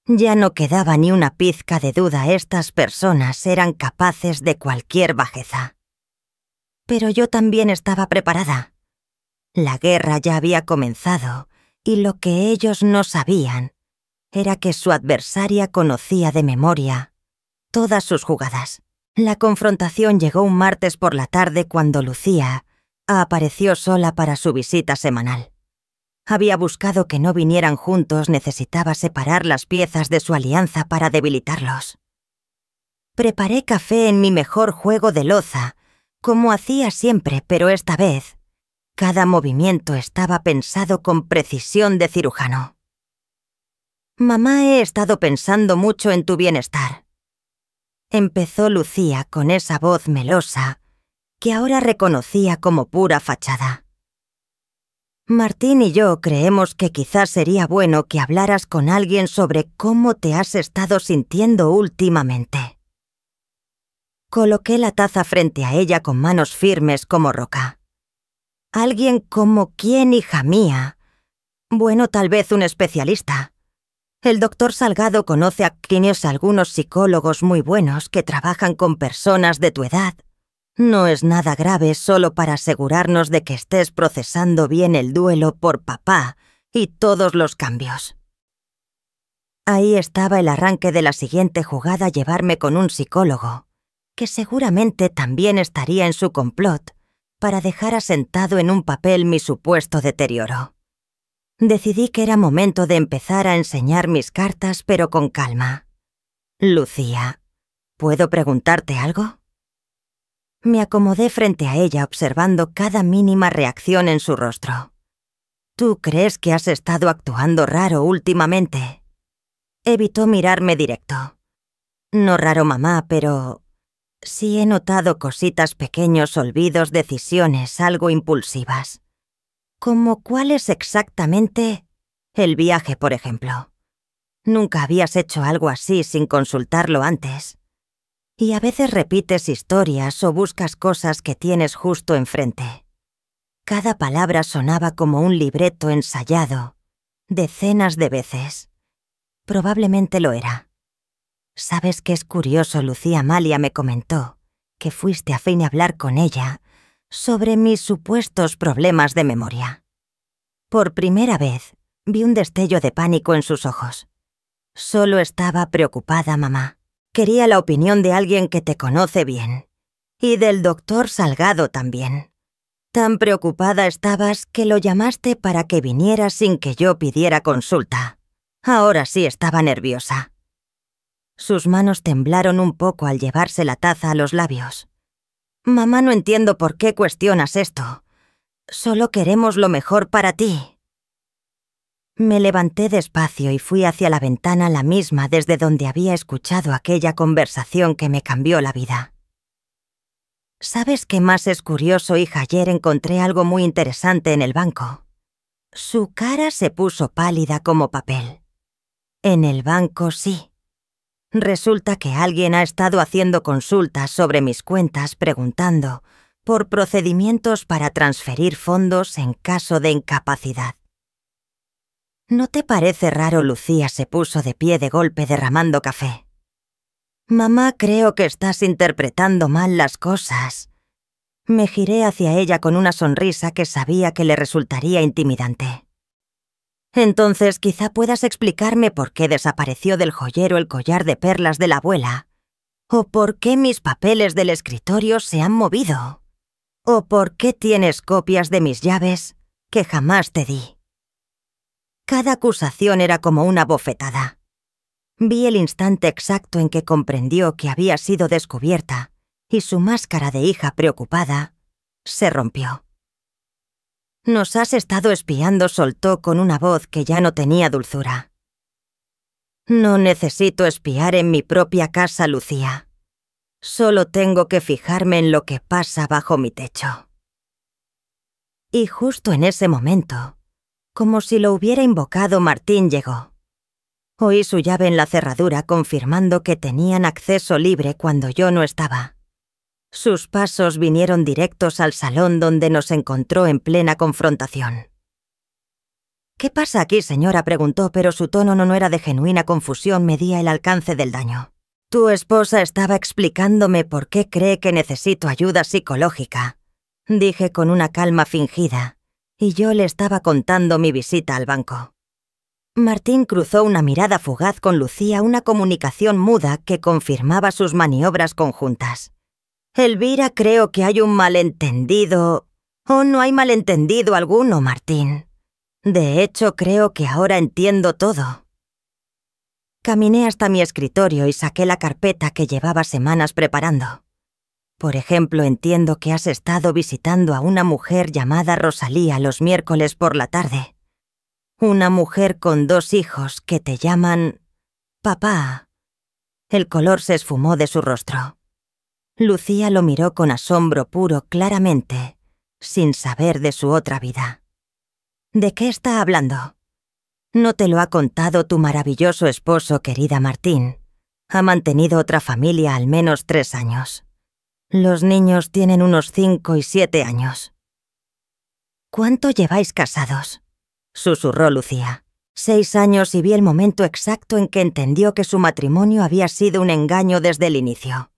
Ya no quedaba ni una pizca de duda, estas personas eran capaces de cualquier bajeza. Pero yo también estaba preparada. La guerra ya había comenzado, y lo que ellos no sabían era que su adversaria conocía de memoria todas sus jugadas. La confrontación llegó un martes por la tarde cuando Lucía apareció sola para su visita semanal. Había buscado que no vinieran juntos, necesitaba separar las piezas de su alianza para debilitarlos. Preparé café en mi mejor juego de loza, como hacía siempre, pero esta vez cada movimiento estaba pensado con precisión de cirujano. «Mamá, he estado pensando mucho en tu bienestar», empezó Lucía con esa voz melosa que ahora reconocía como pura fachada. «Martín y yo creemos que quizás sería bueno que hablaras con alguien sobre cómo te has estado sintiendo últimamente». Coloqué la taza frente a ella con manos firmes como roca. «¿Alguien como quién, hija mía? Bueno, tal vez un especialista. El doctor Salgado conoce a algunos psicólogos muy buenos que trabajan con personas de tu edad. No es nada grave, solo para asegurarnos de que estés procesando bien el duelo por papá y todos los cambios». Ahí estaba el arranque de la siguiente jugada: llevarme con un psicólogo, que seguramente también estaría en su complot para dejar asentado en un papel mi supuesto deterioro. Decidí que era momento de empezar a enseñar mis cartas, pero con calma. «Lucía, ¿puedo preguntarte algo?». Me acomodé frente a ella observando cada mínima reacción en su rostro. «¿Tú crees que has estado actuando raro últimamente?». Evitó mirarme directo. «No raro, mamá, pero sí he notado cositas, pequeños olvidos, decisiones algo impulsivas». «¿Cómo cuáles exactamente?». «El viaje, por ejemplo. Nunca habías hecho algo así sin consultarlo antes. Y a veces repites historias o buscas cosas que tienes justo enfrente». Cada palabra sonaba como un libreto ensayado decenas de veces. Probablemente lo era. «¿Sabes qué es curioso, Lucía? Amalia me comentó que fuiste a fin a hablar con ella sobre mis supuestos problemas de memoria». Por primera vez vi un destello de pánico en sus ojos. «Solo estaba preocupada, mamá. Quería la opinión de alguien que te conoce bien. Y del doctor Salgado también. Tan preocupada estabas que lo llamaste para que viniera sin que yo pidiera consulta». Ahora sí estaba nerviosa. Sus manos temblaron un poco al llevarse la taza a los labios. «Mamá, no entiendo por qué cuestionas esto. Solo queremos lo mejor para ti». Me levanté despacio y fui hacia la ventana, la misma desde donde había escuchado aquella conversación que me cambió la vida. ¿Sabes qué más es curioso, hija? Ayer encontré algo muy interesante en el banco. Su cara se puso pálida como papel. En el banco, sí. Resulta que alguien ha estado haciendo consultas sobre mis cuentas preguntando por procedimientos para transferir fondos en caso de incapacidad. ¿No te parece raro? Lucía se puso de pie de golpe derramando café. Mamá, creo que estás interpretando mal las cosas. Me giré hacia ella con una sonrisa que sabía que le resultaría intimidante. Entonces quizá puedas explicarme por qué desapareció del joyero el collar de perlas de la abuela, o por qué mis papeles del escritorio se han movido, o por qué tienes copias de mis llaves que jamás te di. Cada acusación era como una bofetada. Vi el instante exacto en que comprendió que había sido descubierta y su máscara de hija preocupada se rompió. «Nos has estado espiando», soltó con una voz que ya no tenía dulzura. «No necesito espiar en mi propia casa, Lucía. Solo tengo que fijarme en lo que pasa bajo mi techo». Y justo en ese momento, como si lo hubiera invocado, Martín llegó. Oí su llave en la cerradura confirmando que tenían acceso libre cuando yo no estaba. Sus pasos vinieron directos al salón donde nos encontró en plena confrontación. «¿Qué pasa aquí, señora?», preguntó, pero su tono no era de genuina confusión, medía el alcance del daño. «Tu esposa estaba explicándome por qué cree que necesito ayuda psicológica», dije con una calma fingida, y yo le estaba contando mi visita al banco. Martín cruzó una mirada fugaz con Lucía, una comunicación muda que confirmaba sus maniobras conjuntas. «Elvira, creo que hay un malentendido». «Oh, no hay malentendido alguno, Martín. De hecho, creo que ahora entiendo todo». Caminé hasta mi escritorio y saqué la carpeta que llevaba semanas preparando. «Por ejemplo, entiendo que has estado visitando a una mujer llamada Rosalía los miércoles por la tarde. Una mujer con 2 hijos que te llaman papá». El color se esfumó de su rostro. Lucía lo miró con asombro puro, claramente, sin saber de su otra vida. «¿De qué está hablando? ¿No te lo ha contado tu maravilloso esposo, querida Martín? Ha mantenido otra familia al menos 3 años. Los niños tienen unos 5 y 7 años». «¿Cuánto lleváis casados?», susurró Lucía. 6 años, y vi el momento exacto en que entendió que su matrimonio había sido un engaño desde el inicio.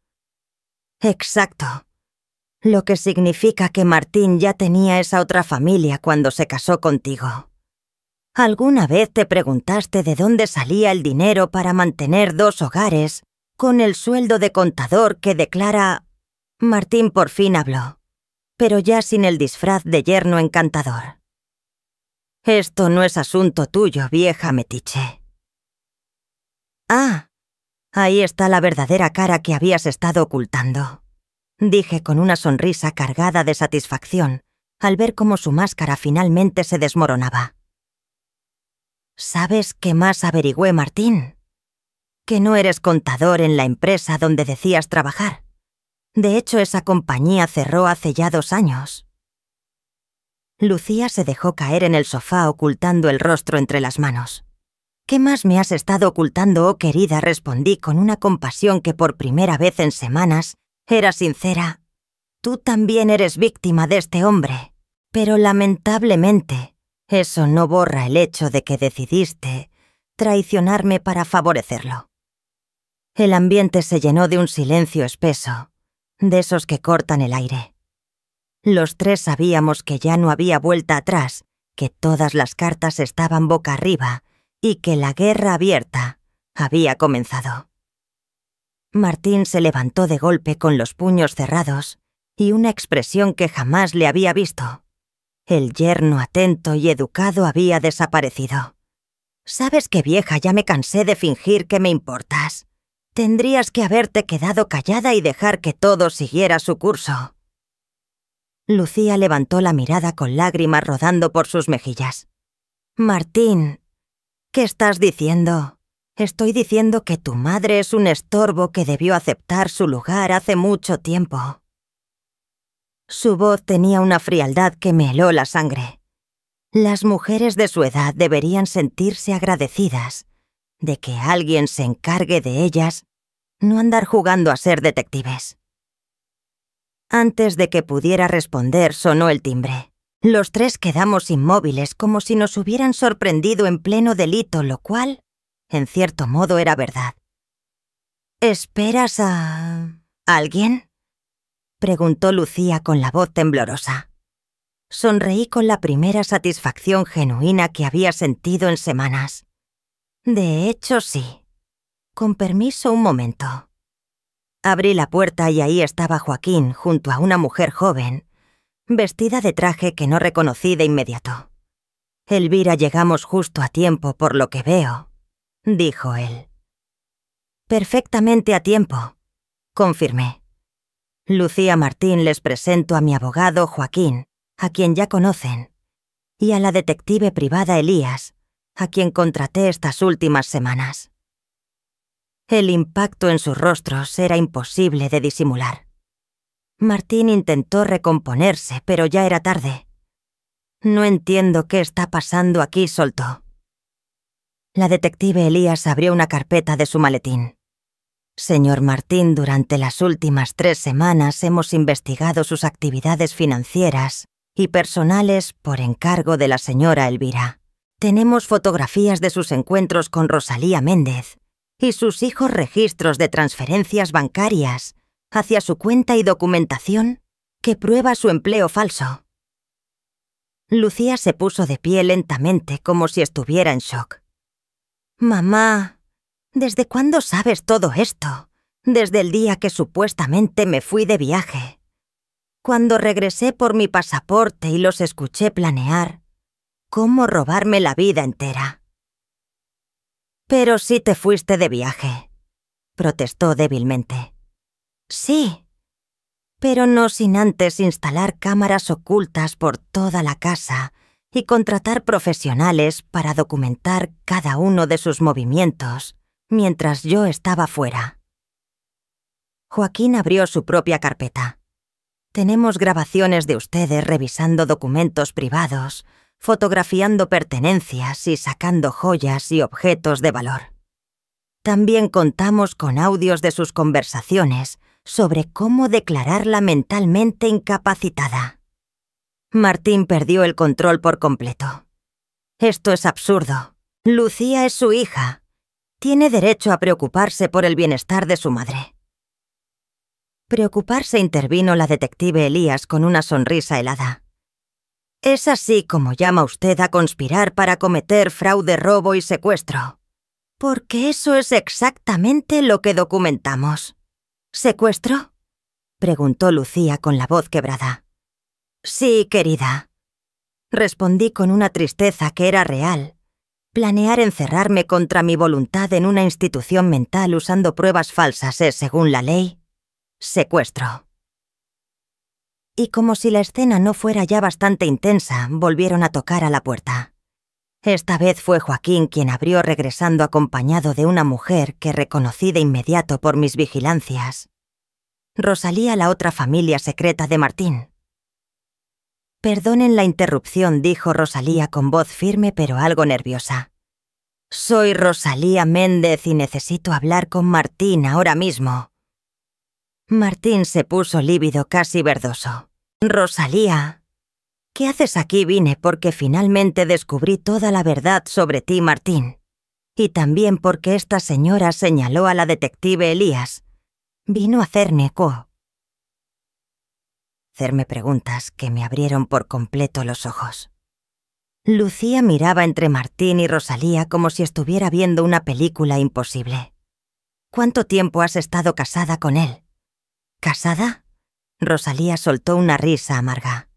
«Exacto. Lo que significa que Martín ya tenía esa otra familia cuando se casó contigo. ¿Alguna vez te preguntaste de dónde salía el dinero para mantener 2 hogares con el sueldo de contador que declara...?» Martín por fin habló, pero ya sin el disfraz de yerno encantador. «Esto no es asunto tuyo, vieja metiche». «Ah, ahí está la verdadera cara que habías estado ocultando», dije con una sonrisa cargada de satisfacción al ver cómo su máscara finalmente se desmoronaba. «¿Sabes qué más averigüé, Martín? Que no eres contador en la empresa donde decías trabajar. De hecho, esa compañía cerró hace ya 2 años». Lucía se dejó caer en el sofá ocultando el rostro entre las manos. «¿Qué más me has estado ocultando, oh querida?», respondí con una compasión que por primera vez en semanas era sincera. «Tú también eres víctima de este hombre, pero lamentablemente eso no borra el hecho de que decidiste traicionarme para favorecerlo». El ambiente se llenó de un silencio espeso, de esos que cortan el aire. Los 3 sabíamos que ya no había vuelta atrás, que todas las cartas estaban boca arriba y que la guerra abierta había comenzado. Martín se levantó de golpe con los puños cerrados y una expresión que jamás le había visto. El yerno atento y educado había desaparecido. «¿Sabes qué, vieja? Ya me cansé de fingir que me importas. Tendrías que haberte quedado callada y dejar que todo siguiera su curso. Lucía levantó la mirada con lágrimas rodando por sus mejillas. Martín, ¿qué estás diciendo? Estoy diciendo que tu madre es un estorbo que debió aceptar su lugar hace mucho tiempo. Su voz tenía una frialdad que me heló la sangre. Las mujeres de su edad deberían sentirse agradecidas de que alguien se encargue de ellas, no andar jugando a ser detectives. Antes de que pudiera responder, sonó el timbre. Los tres quedamos inmóviles como si nos hubieran sorprendido en pleno delito, lo cual, en cierto modo, era verdad. ¿Esperas a alguien?, preguntó Lucía con la voz temblorosa. Sonreí con la primera satisfacción genuina que había sentido en semanas. De hecho, sí. Con permiso, un momento. Abrí la puerta y ahí estaba Joaquín junto a una mujer joven, vestida de traje que no reconocí de inmediato. Elvira, llegamos justo a tiempo por lo que veo, dijo él. Perfectamente a tiempo, confirmé. Lucía Martín, les presento a mi abogado Joaquín, a quien ya conocen, y a la detective privada Elías, a quien contraté estas últimas semanas. El impacto en sus rostros era imposible de disimular. Martín intentó recomponerse, pero ya era tarde. No entiendo qué está pasando aquí, soltó. La detective Elías abrió una carpeta de su maletín. Señor Martín, durante las últimas 3 semanas hemos investigado sus actividades financieras y personales por encargo de la señora Elvira. Tenemos fotografías de sus encuentros con Rosalía Méndez y sus hijos registros de transferencias bancarias hacia su cuenta y documentación que prueba su empleo falso. Lucía se puso de pie lentamente como si estuviera en shock. Mamá, ¿desde cuándo sabes todo esto? Desde el día que supuestamente me fui de viaje. Cuando regresé por mi pasaporte y los escuché planear cómo robarme la vida entera. Pero sí te fuiste de viaje, protestó débilmente. Sí, pero no sin antes instalar cámaras ocultas por toda la casa y contratar profesionales para documentar cada uno de sus movimientos mientras yo estaba fuera. Joaquín abrió su propia carpeta. Tenemos grabaciones de ustedes revisando documentos privados, fotografiando pertenencias y sacando joyas y objetos de valor. También contamos con audios de sus conversaciones sobre cómo declararla mentalmente incapacitada. Martín perdió el control por completo. Esto es absurdo. Lucía es su hija. Tiene derecho a preocuparse por el bienestar de su madre. Preocuparse, intervino la detective Elías con una sonrisa helada. Es así como llama usted a conspirar para cometer fraude, robo y secuestro. Porque eso es exactamente lo que documentamos. ¿Secuestro?, preguntó Lucía con la voz quebrada. Sí, querida, respondí con una tristeza que era real. Planear encerrarme contra mi voluntad en una institución mental usando pruebas falsas es, según la ley, secuestro. Y como si la escena no fuera ya bastante intensa, volvieron a tocar a la puerta. Esta vez fue Joaquín quien abrió, regresando acompañado de una mujer que reconocí de inmediato por mis vigilancias. Rosalía, la otra familia secreta de Martín. Perdonen la interrupción, dijo Rosalía con voz firme pero algo nerviosa. Soy Rosalía Méndez y necesito hablar con Martín ahora mismo. Martín se puso lívido, casi verdoso. Rosalía, ¿qué haces aquí? Vine porque finalmente descubrí toda la verdad sobre ti, Martín. Y también porque esta señora señaló a la detective Elías. Vino a hacerme hacerme preguntas que me abrieron por completo los ojos. Lucía miraba entre Martín y Rosalía como si estuviera viendo una película imposible. ¿Cuánto tiempo has estado casada con él? ¿Casada? Rosalía soltó una risa amarga.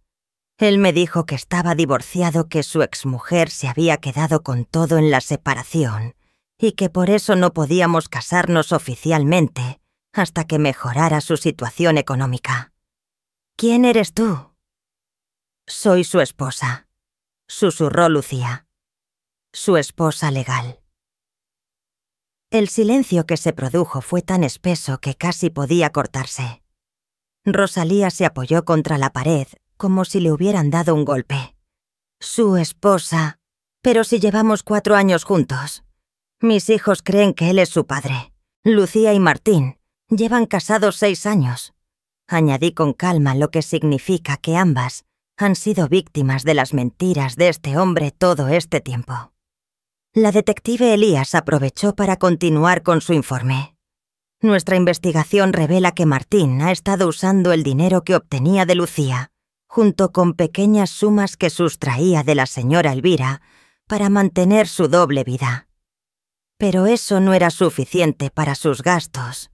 Él me dijo que estaba divorciado, que su exmujer se había quedado con todo en la separación y que por eso no podíamos casarnos oficialmente hasta que mejorara su situación económica. ¿Quién eres tú? Soy su esposa, susurró Lucía. Su esposa legal. El silencio que se produjo fue tan espeso que casi podía cortarse. Rosalía se apoyó contra la pared como si le hubieran dado un golpe. Su esposa. Pero si llevamos 4 años juntos. Mis hijos creen que él es su padre. Lucía y Martín llevan casados 6 años. Añadí con calma, lo que significa que ambas han sido víctimas de las mentiras de este hombre todo este tiempo. La detective Elías aprovechó para continuar con su informe. Nuestra investigación revela que Martín ha estado usando el dinero que obtenía de Lucía, junto con pequeñas sumas que sustraía de la señora Elvira, para mantener su doble vida. Pero eso no era suficiente para sus gastos,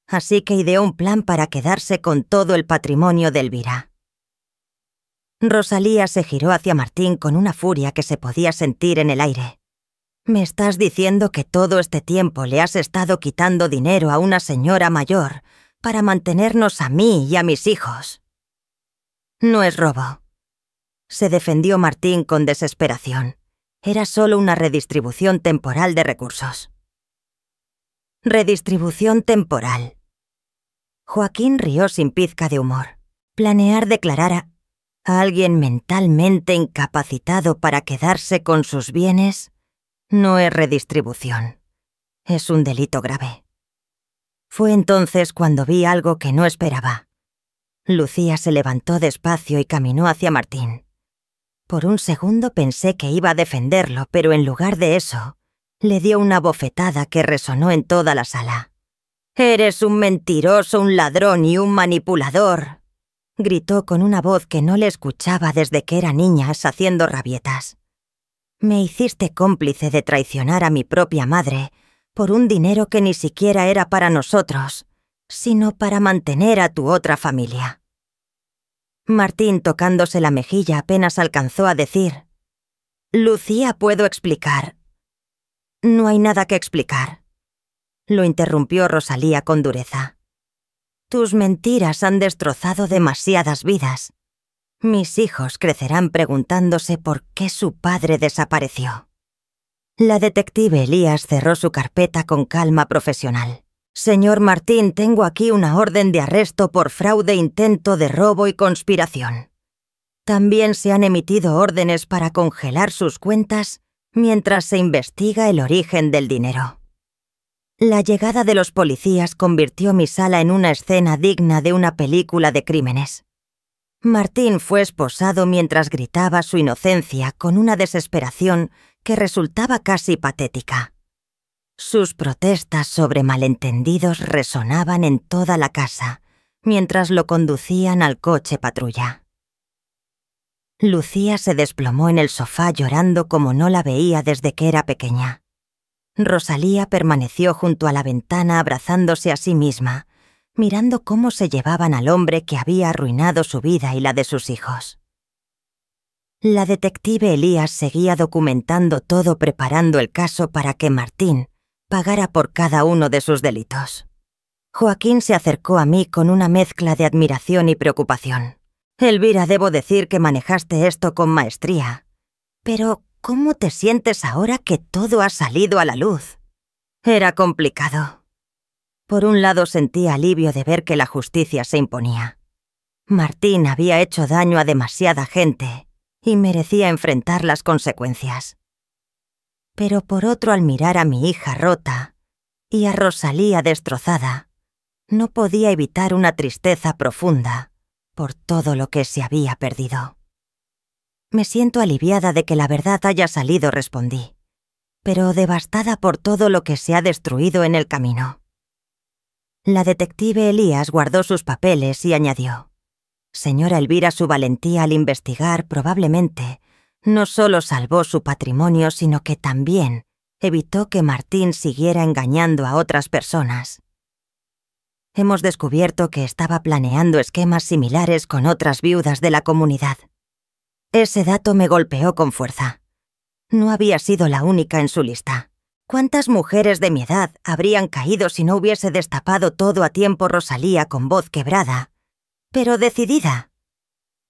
así que ideó un plan para quedarse con todo el patrimonio de Elvira. Rosalía se giró hacia Martín con una furia que se podía sentir en el aire. ¿Me estás diciendo que todo este tiempo le has estado quitando dinero a una señora mayor para mantenernos a mí y a mis hijos? No es robo. Se defendió Martín con desesperación. Era solo una redistribución temporal de recursos. Redistribución temporal. Joaquín rió sin pizca de humor. Planear declarar a alguien mentalmente incapacitado para quedarse con sus bienes no es redistribución. Es un delito grave. Fue entonces cuando vi algo que no esperaba. Lucía se levantó despacio y caminó hacia Martín. Por un segundo pensé que iba a defenderlo, pero en lugar de eso, le dio una bofetada que resonó en toda la sala. «Eres un mentiroso, un ladrón y un manipulador», gritó con una voz que no le escuchaba desde que era niña, haciendo rabietas. «Me hiciste cómplice de traicionar a mi propia madre por un dinero que ni siquiera era para nosotros, sino para mantener a tu otra familia». Martín, tocándose la mejilla, apenas alcanzó a decir: «Lucía, puedo explicar». «No hay nada que explicar», lo interrumpió Rosalía con dureza. «Tus mentiras han destrozado demasiadas vidas. Mis hijos crecerán preguntándose por qué su padre desapareció». La detective Elías cerró su carpeta con calma profesional. «Señor Martín, tengo aquí una orden de arresto por fraude, intento de robo y conspiración. También se han emitido órdenes para congelar sus cuentas mientras se investiga el origen del dinero». La llegada de los policías convirtió mi sala en una escena digna de una película de crímenes. Martín fue esposado mientras gritaba su inocencia con una desesperación que resultaba casi patética. Sus protestas sobre malentendidos resonaban en toda la casa mientras lo conducían al coche patrulla. Lucía se desplomó en el sofá llorando como no la veía desde que era pequeña. Rosalía permaneció junto a la ventana abrazándose a sí misma, mirando cómo se llevaban al hombre que había arruinado su vida y la de sus hijos. La detective Elías seguía documentando todo, preparando el caso para que Martín pagara por cada uno de sus delitos. Joaquín se acercó a mí con una mezcla de admiración y preocupación. «Elvira, debo decir que manejaste esto con maestría. Pero, ¿cómo te sientes ahora que todo ha salido a la luz?» Era complicado. Por un lado sentía alivio de ver que la justicia se imponía. Martín había hecho daño a demasiada gente y merecía enfrentar las consecuencias. Pero por otro, al mirar a mi hija rota y a Rosalía destrozada, no podía evitar una tristeza profunda por todo lo que se había perdido. «Me siento aliviada de que la verdad haya salido», respondí, «pero devastada por todo lo que se ha destruido en el camino». La detective Elías guardó sus papeles y añadió: «Señora Elvira, su valentía al investigar probablemente no solo salvó su patrimonio, sino que también evitó que Martín siguiera engañando a otras personas. Hemos descubierto que estaba planeando esquemas similares con otras viudas de la comunidad». Ese dato me golpeó con fuerza. No había sido la única en su lista. ¿Cuántas mujeres de mi edad habrían caído si no hubiese destapado todo a tiempo Rosalía con voz quebrada, pero decidida?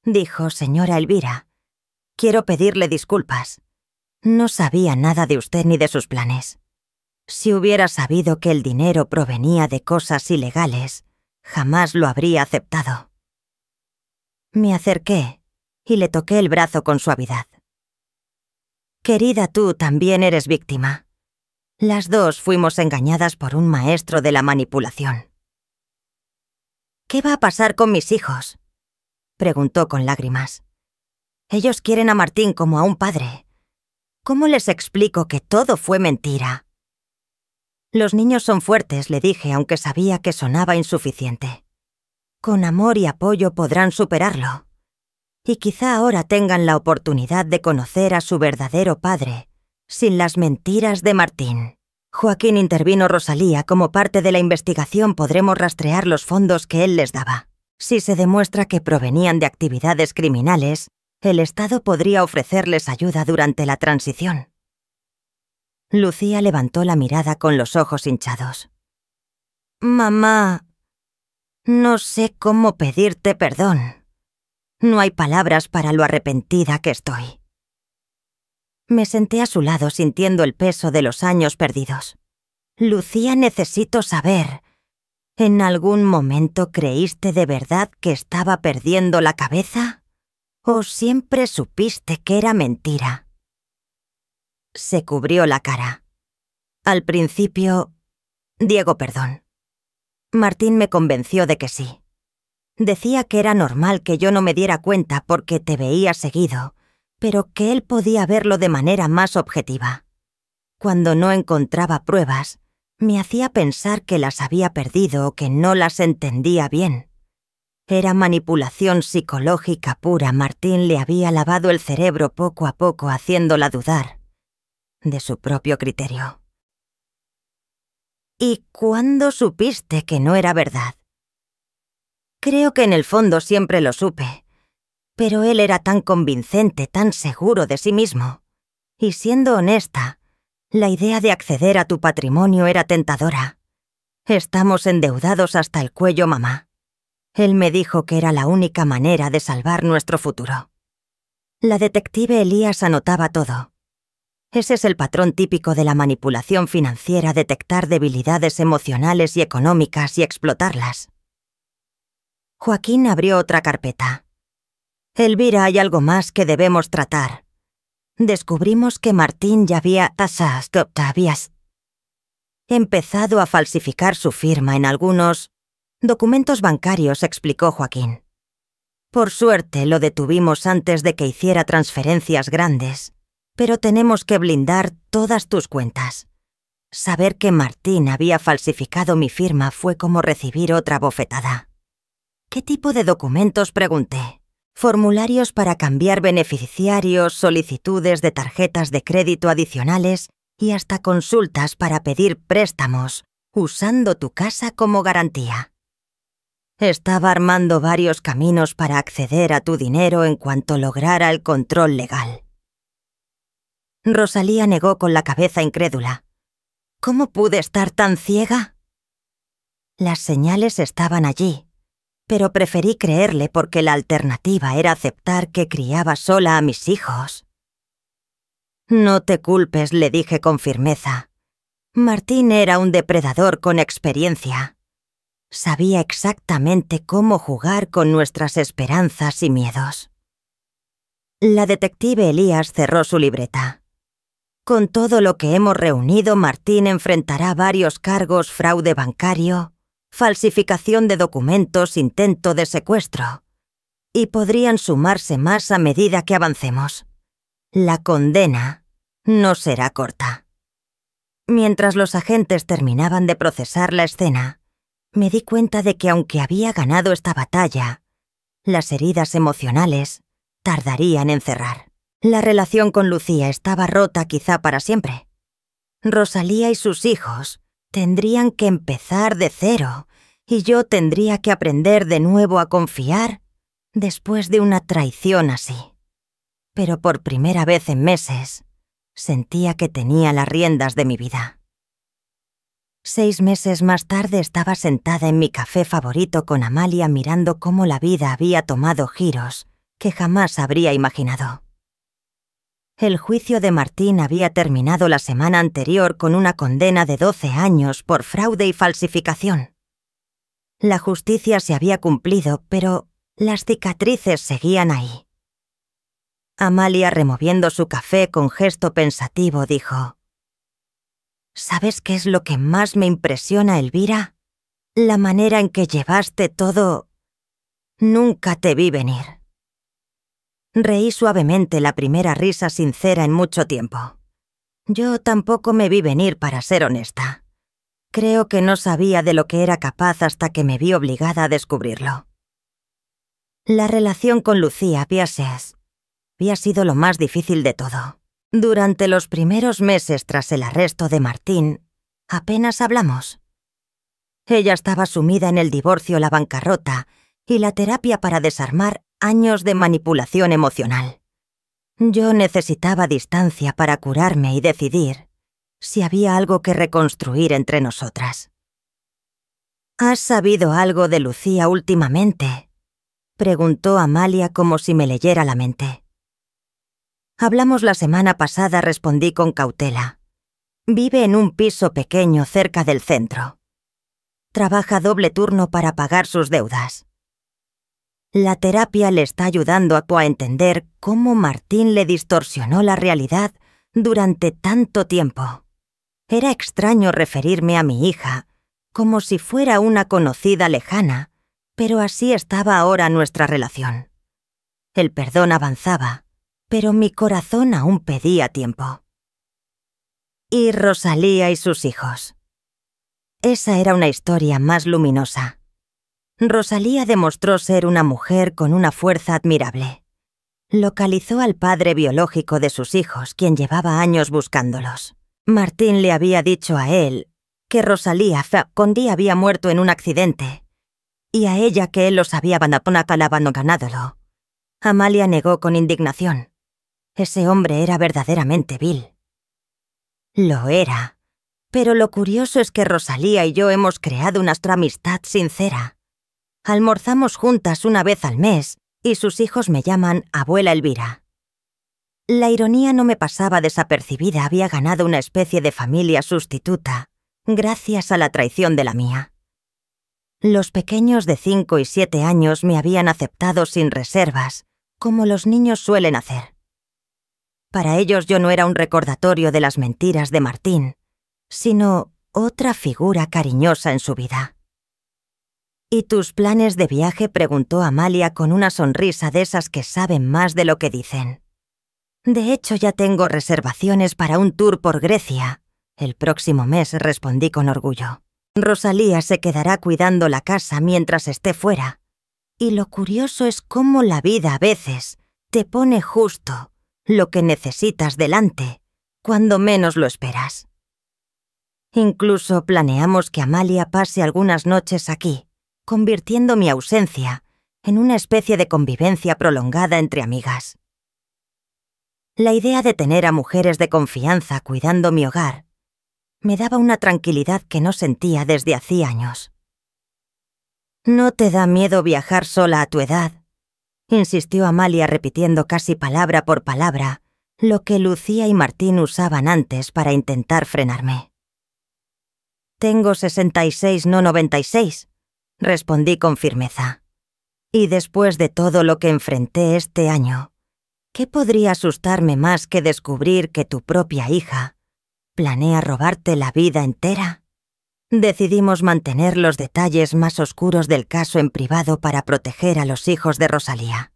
Dijo: señora Elvira, quiero pedirle disculpas. No sabía nada de usted ni de sus planes. Si hubiera sabido que el dinero provenía de cosas ilegales, jamás lo habría aceptado. Me acerqué y le toqué el brazo con suavidad. Querida, tú también eres víctima. Las dos fuimos engañadas por un maestro de la manipulación. ¿Qué va a pasar con mis hijos?, preguntó con lágrimas. Ellos quieren a Martín como a un padre. ¿Cómo les explico que todo fue mentira? Los niños son fuertes, le dije, aunque sabía que sonaba insuficiente. Con amor y apoyo podrán superarlo. Y quizá ahora tengan la oportunidad de conocer a su verdadero padre, sin las mentiras de Martín. Joaquín, intervino Rosalía, como parte de la investigación podremos rastrear los fondos que él les daba. Si se demuestra que provenían de actividades criminales, el Estado podría ofrecerles ayuda durante la transición. Lucía levantó la mirada con los ojos hinchados. Mamá, no sé cómo pedirte perdón. No hay palabras para lo arrepentida que estoy. Me senté a su lado sintiendo el peso de los años perdidos. Lucía, necesito saber, ¿en algún momento creíste de verdad que estaba perdiendo la cabeza? ¿O siempre supiste que era mentira? Se cubrió la cara. Al principio, Diego, perdón. Martín me convenció de que sí. Decía que era normal que yo no me diera cuenta porque te veía seguido, pero que él podía verlo de manera más objetiva. Cuando no encontraba pruebas, me hacía pensar que las había perdido o que no las entendía bien. Era manipulación psicológica pura. Martín le había lavado el cerebro poco a poco, haciéndola dudar de su propio criterio. ¿Y cuándo supiste que no era verdad? Creo que en el fondo siempre lo supe, pero él era tan convincente, tan seguro de sí mismo. Y siendo honesta, la idea de acceder a tu patrimonio era tentadora. Estamos endeudados hasta el cuello, mamá. Él me dijo que era la única manera de salvar nuestro futuro. La detective Elías anotaba todo. Ese es el patrón típico de la manipulación financiera: detectar debilidades emocionales y económicas y explotarlas. Joaquín abrió otra carpeta. Elvira, hay algo más que debemos tratar. Descubrimos que Martín ya había empezado a falsificar su firma en algunos documentos bancarios, explicó Joaquín. Por suerte lo detuvimos antes de que hiciera transferencias grandes, pero tenemos que blindar todas tus cuentas. Saber que Martín había falsificado mi firma fue como recibir otra bofetada. ¿Qué tipo de documentos?, pregunté. Formularios para cambiar beneficiarios, solicitudes de tarjetas de crédito adicionales y hasta consultas para pedir préstamos, usando tu casa como garantía. Estaba armando varios caminos para acceder a tu dinero en cuanto lograra el control legal. Rosalía negó con la cabeza incrédula. ¿Cómo pude estar tan ciega? Las señales estaban allí, pero preferí creerle porque la alternativa era aceptar que criaba sola a mis hijos. No te culpes, le dije con firmeza. Martín era un depredador con experiencia. Sabía exactamente cómo jugar con nuestras esperanzas y miedos. La detective Elías cerró su libreta. Con todo lo que hemos reunido, Martín enfrentará varios cargos: fraude bancario, falsificación de documentos, intento de secuestro. Y podrían sumarse más a medida que avancemos. La condena no será corta. Mientras los agentes terminaban de procesar la escena, me di cuenta de que aunque había ganado esta batalla, las heridas emocionales tardarían en cerrar. La relación con Lucía estaba rota quizá para siempre. Rosalía y sus hijos tendrían que empezar de cero y yo tendría que aprender de nuevo a confiar después de una traición así. Pero por primera vez en meses, Sentía que tenía las riendas de mi vida. 6 meses más tarde estaba sentada en mi café favorito con Amalia mirando cómo la vida había tomado giros que jamás habría imaginado. El juicio de Martín había terminado la semana anterior con una condena de 12 años por fraude y falsificación. La justicia se había cumplido, pero las cicatrices seguían ahí. Amalia, removiendo su café con gesto pensativo, dijo: ¿Sabes qué es lo que más me impresiona, Elvira? La manera en que llevaste todo. Nunca te vi venir. Reí suavemente, la primera risa sincera en mucho tiempo. Yo tampoco me vi venir, para ser honesta. Creo que no sabía de lo que era capaz hasta que me vi obligada a descubrirlo. La relación con Lucía Piases había sido lo más difícil de todo. Durante los primeros meses tras el arresto de Martín, apenas hablamos. Ella estaba sumida en el divorcio, la bancarrota y la terapia para desarmar años de manipulación emocional. Yo necesitaba distancia para curarme y decidir si había algo que reconstruir entre nosotras. ¿Has sabido algo de Lucía últimamente?, preguntó Amalia como si me leyera la mente. Hablamos la semana pasada, respondí con cautela. Vive en un piso pequeño cerca del centro. Trabaja doble turno para pagar sus deudas. La terapia le está ayudando a entender cómo Martín le distorsionó la realidad durante tanto tiempo. Era extraño referirme a mi hija como si fuera una conocida lejana, pero así estaba ahora nuestra relación. El perdón avanzaba, pero mi corazón aún pedía tiempo. Y Rosalía y sus hijos. Esa era una historia más luminosa. Rosalía demostró ser una mujer con una fuerza admirable. Localizó al padre biológico de sus hijos, quien llevaba años buscándolos. Martín le había dicho a él que Rosalía había muerto en un accidente, y a ella que él los había abandonado. Amalia negó con indignación. Ese hombre era verdaderamente vil. Lo era, pero lo curioso es que Rosalía y yo hemos creado nuestra amistad sincera. Almorzamos juntas una vez al mes y sus hijos me llaman abuela Elvira. La ironía no me pasaba desapercibida, había ganado una especie de familia sustituta, gracias a la traición de la mía. Los pequeños de 5 y 7 años me habían aceptado sin reservas, como los niños suelen hacer. Para ellos yo no era un recordatorio de las mentiras de Martín, sino otra figura cariñosa en su vida. ¿Y tus planes de viaje?, preguntó Amalia con una sonrisa de esas que saben más de lo que dicen. De hecho, ya tengo reservaciones para un tour por Grecia. El próximo mes, respondí con orgullo. Rosalía se quedará cuidando la casa mientras esté fuera. Y lo curioso es cómo la vida a veces te pone justo lo que necesitas delante, cuando menos lo esperas. Incluso planeamos que Amalia pase algunas noches aquí, convirtiendo mi ausencia en una especie de convivencia prolongada entre amigas. La idea de tener a mujeres de confianza cuidando mi hogar me daba una tranquilidad que no sentía desde hacía años. ¿No te da miedo viajar sola a tu edad?, insistió Amalia, repitiendo casi palabra por palabra lo que Lucía y Martín usaban antes para intentar frenarme. Tengo 66, no 96, respondí con firmeza. Y después de todo lo que enfrenté este año, ¿qué podría asustarme más que descubrir que tu propia hija planea robarte la vida entera? Decidimos mantener los detalles más oscuros del caso en privado para proteger a los hijos de Rosalía.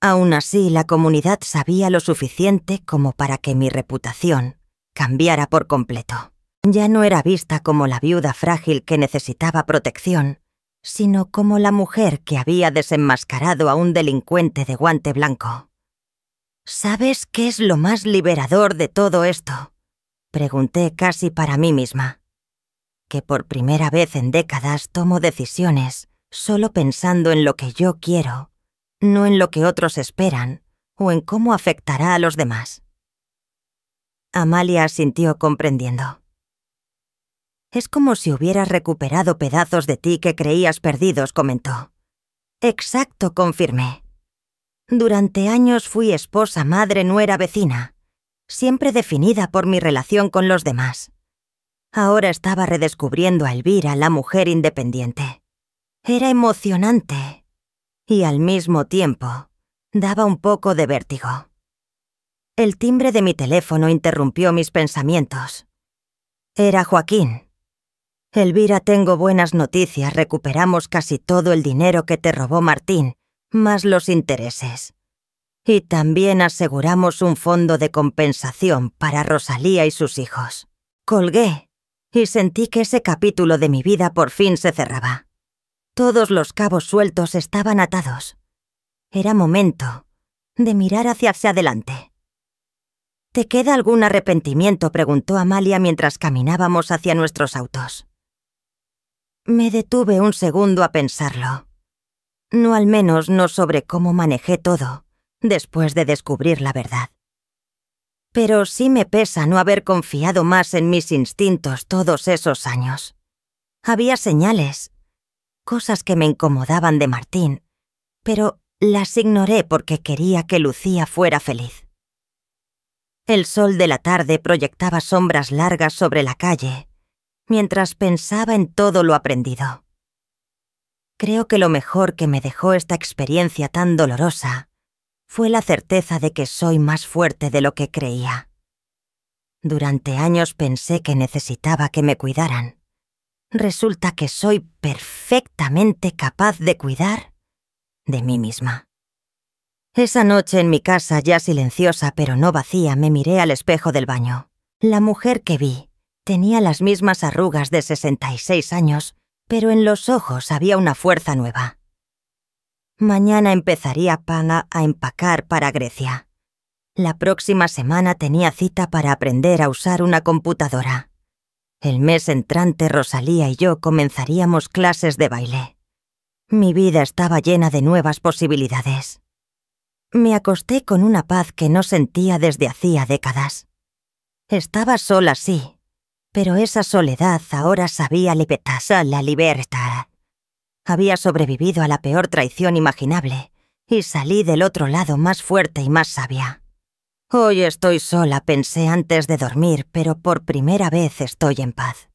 Aún así, la comunidad sabía lo suficiente como para que mi reputación cambiara por completo. Ya no era vista como la viuda frágil que necesitaba protección, sino como la mujer que había desenmascarado a un delincuente de guante blanco. ¿Sabes qué es lo más liberador de todo esto?, pregunté casi para mí misma. Que por primera vez en décadas tomo decisiones solo pensando en lo que yo quiero, no en lo que otros esperan o en cómo afectará a los demás. Amalia asintió comprendiendo. Es como si hubieras recuperado pedazos de ti que creías perdidos, comentó. Exacto, confirmé. Durante años fui esposa, madre, nuera, vecina, siempre definida por mi relación con los demás. Ahora estaba redescubriendo a Elvira, la mujer independiente. Era emocionante y al mismo tiempo daba un poco de vértigo. El timbre de mi teléfono interrumpió mis pensamientos. Era Joaquín. Elvira, tengo buenas noticias. Recuperamos casi todo el dinero que te robó Martín, más los intereses. Y también aseguramos un fondo de compensación para Rosalía y sus hijos. Colgué y sentí que ese capítulo de mi vida por fin se cerraba. Todos los cabos sueltos estaban atados. Era momento de mirar hacia adelante. ¿Te queda algún arrepentimiento?, preguntó Amalia mientras caminábamos hacia nuestros autos. Me detuve un segundo a pensarlo. No, al menos no sobre cómo manejé todo después de descubrir la verdad. Pero sí me pesa no haber confiado más en mis instintos todos esos años. Había señales, cosas que me incomodaban de Martín, pero las ignoré porque quería que Lucía fuera feliz. El sol de la tarde proyectaba sombras largas sobre la calle, mientras pensaba en todo lo aprendido. Creo que lo mejor que me dejó esta experiencia tan dolorosa fue la certeza de que soy más fuerte de lo que creía. Durante años pensé que necesitaba que me cuidaran. Resulta que soy perfectamente capaz de cuidar de mí misma. Esa noche en mi casa, ya silenciosa pero no vacía, me miré al espejo del baño. La mujer que vi tenía las mismas arrugas de 66 años, pero en los ojos había una fuerza nueva. Mañana empezaría a empacar para Grecia. La próxima semana tenía cita para aprender a usar una computadora. El mes entrante Rosalía y yo comenzaríamos clases de baile. Mi vida estaba llena de nuevas posibilidades. Me acosté con una paz que no sentía desde hacía décadas. Estaba sola, sí, pero esa soledad ahora sabía la libertad. Había sobrevivido a la peor traición imaginable y salí del otro lado más fuerte y más sabia. Hoy estoy sola, pensé antes de dormir, pero por primera vez estoy en paz.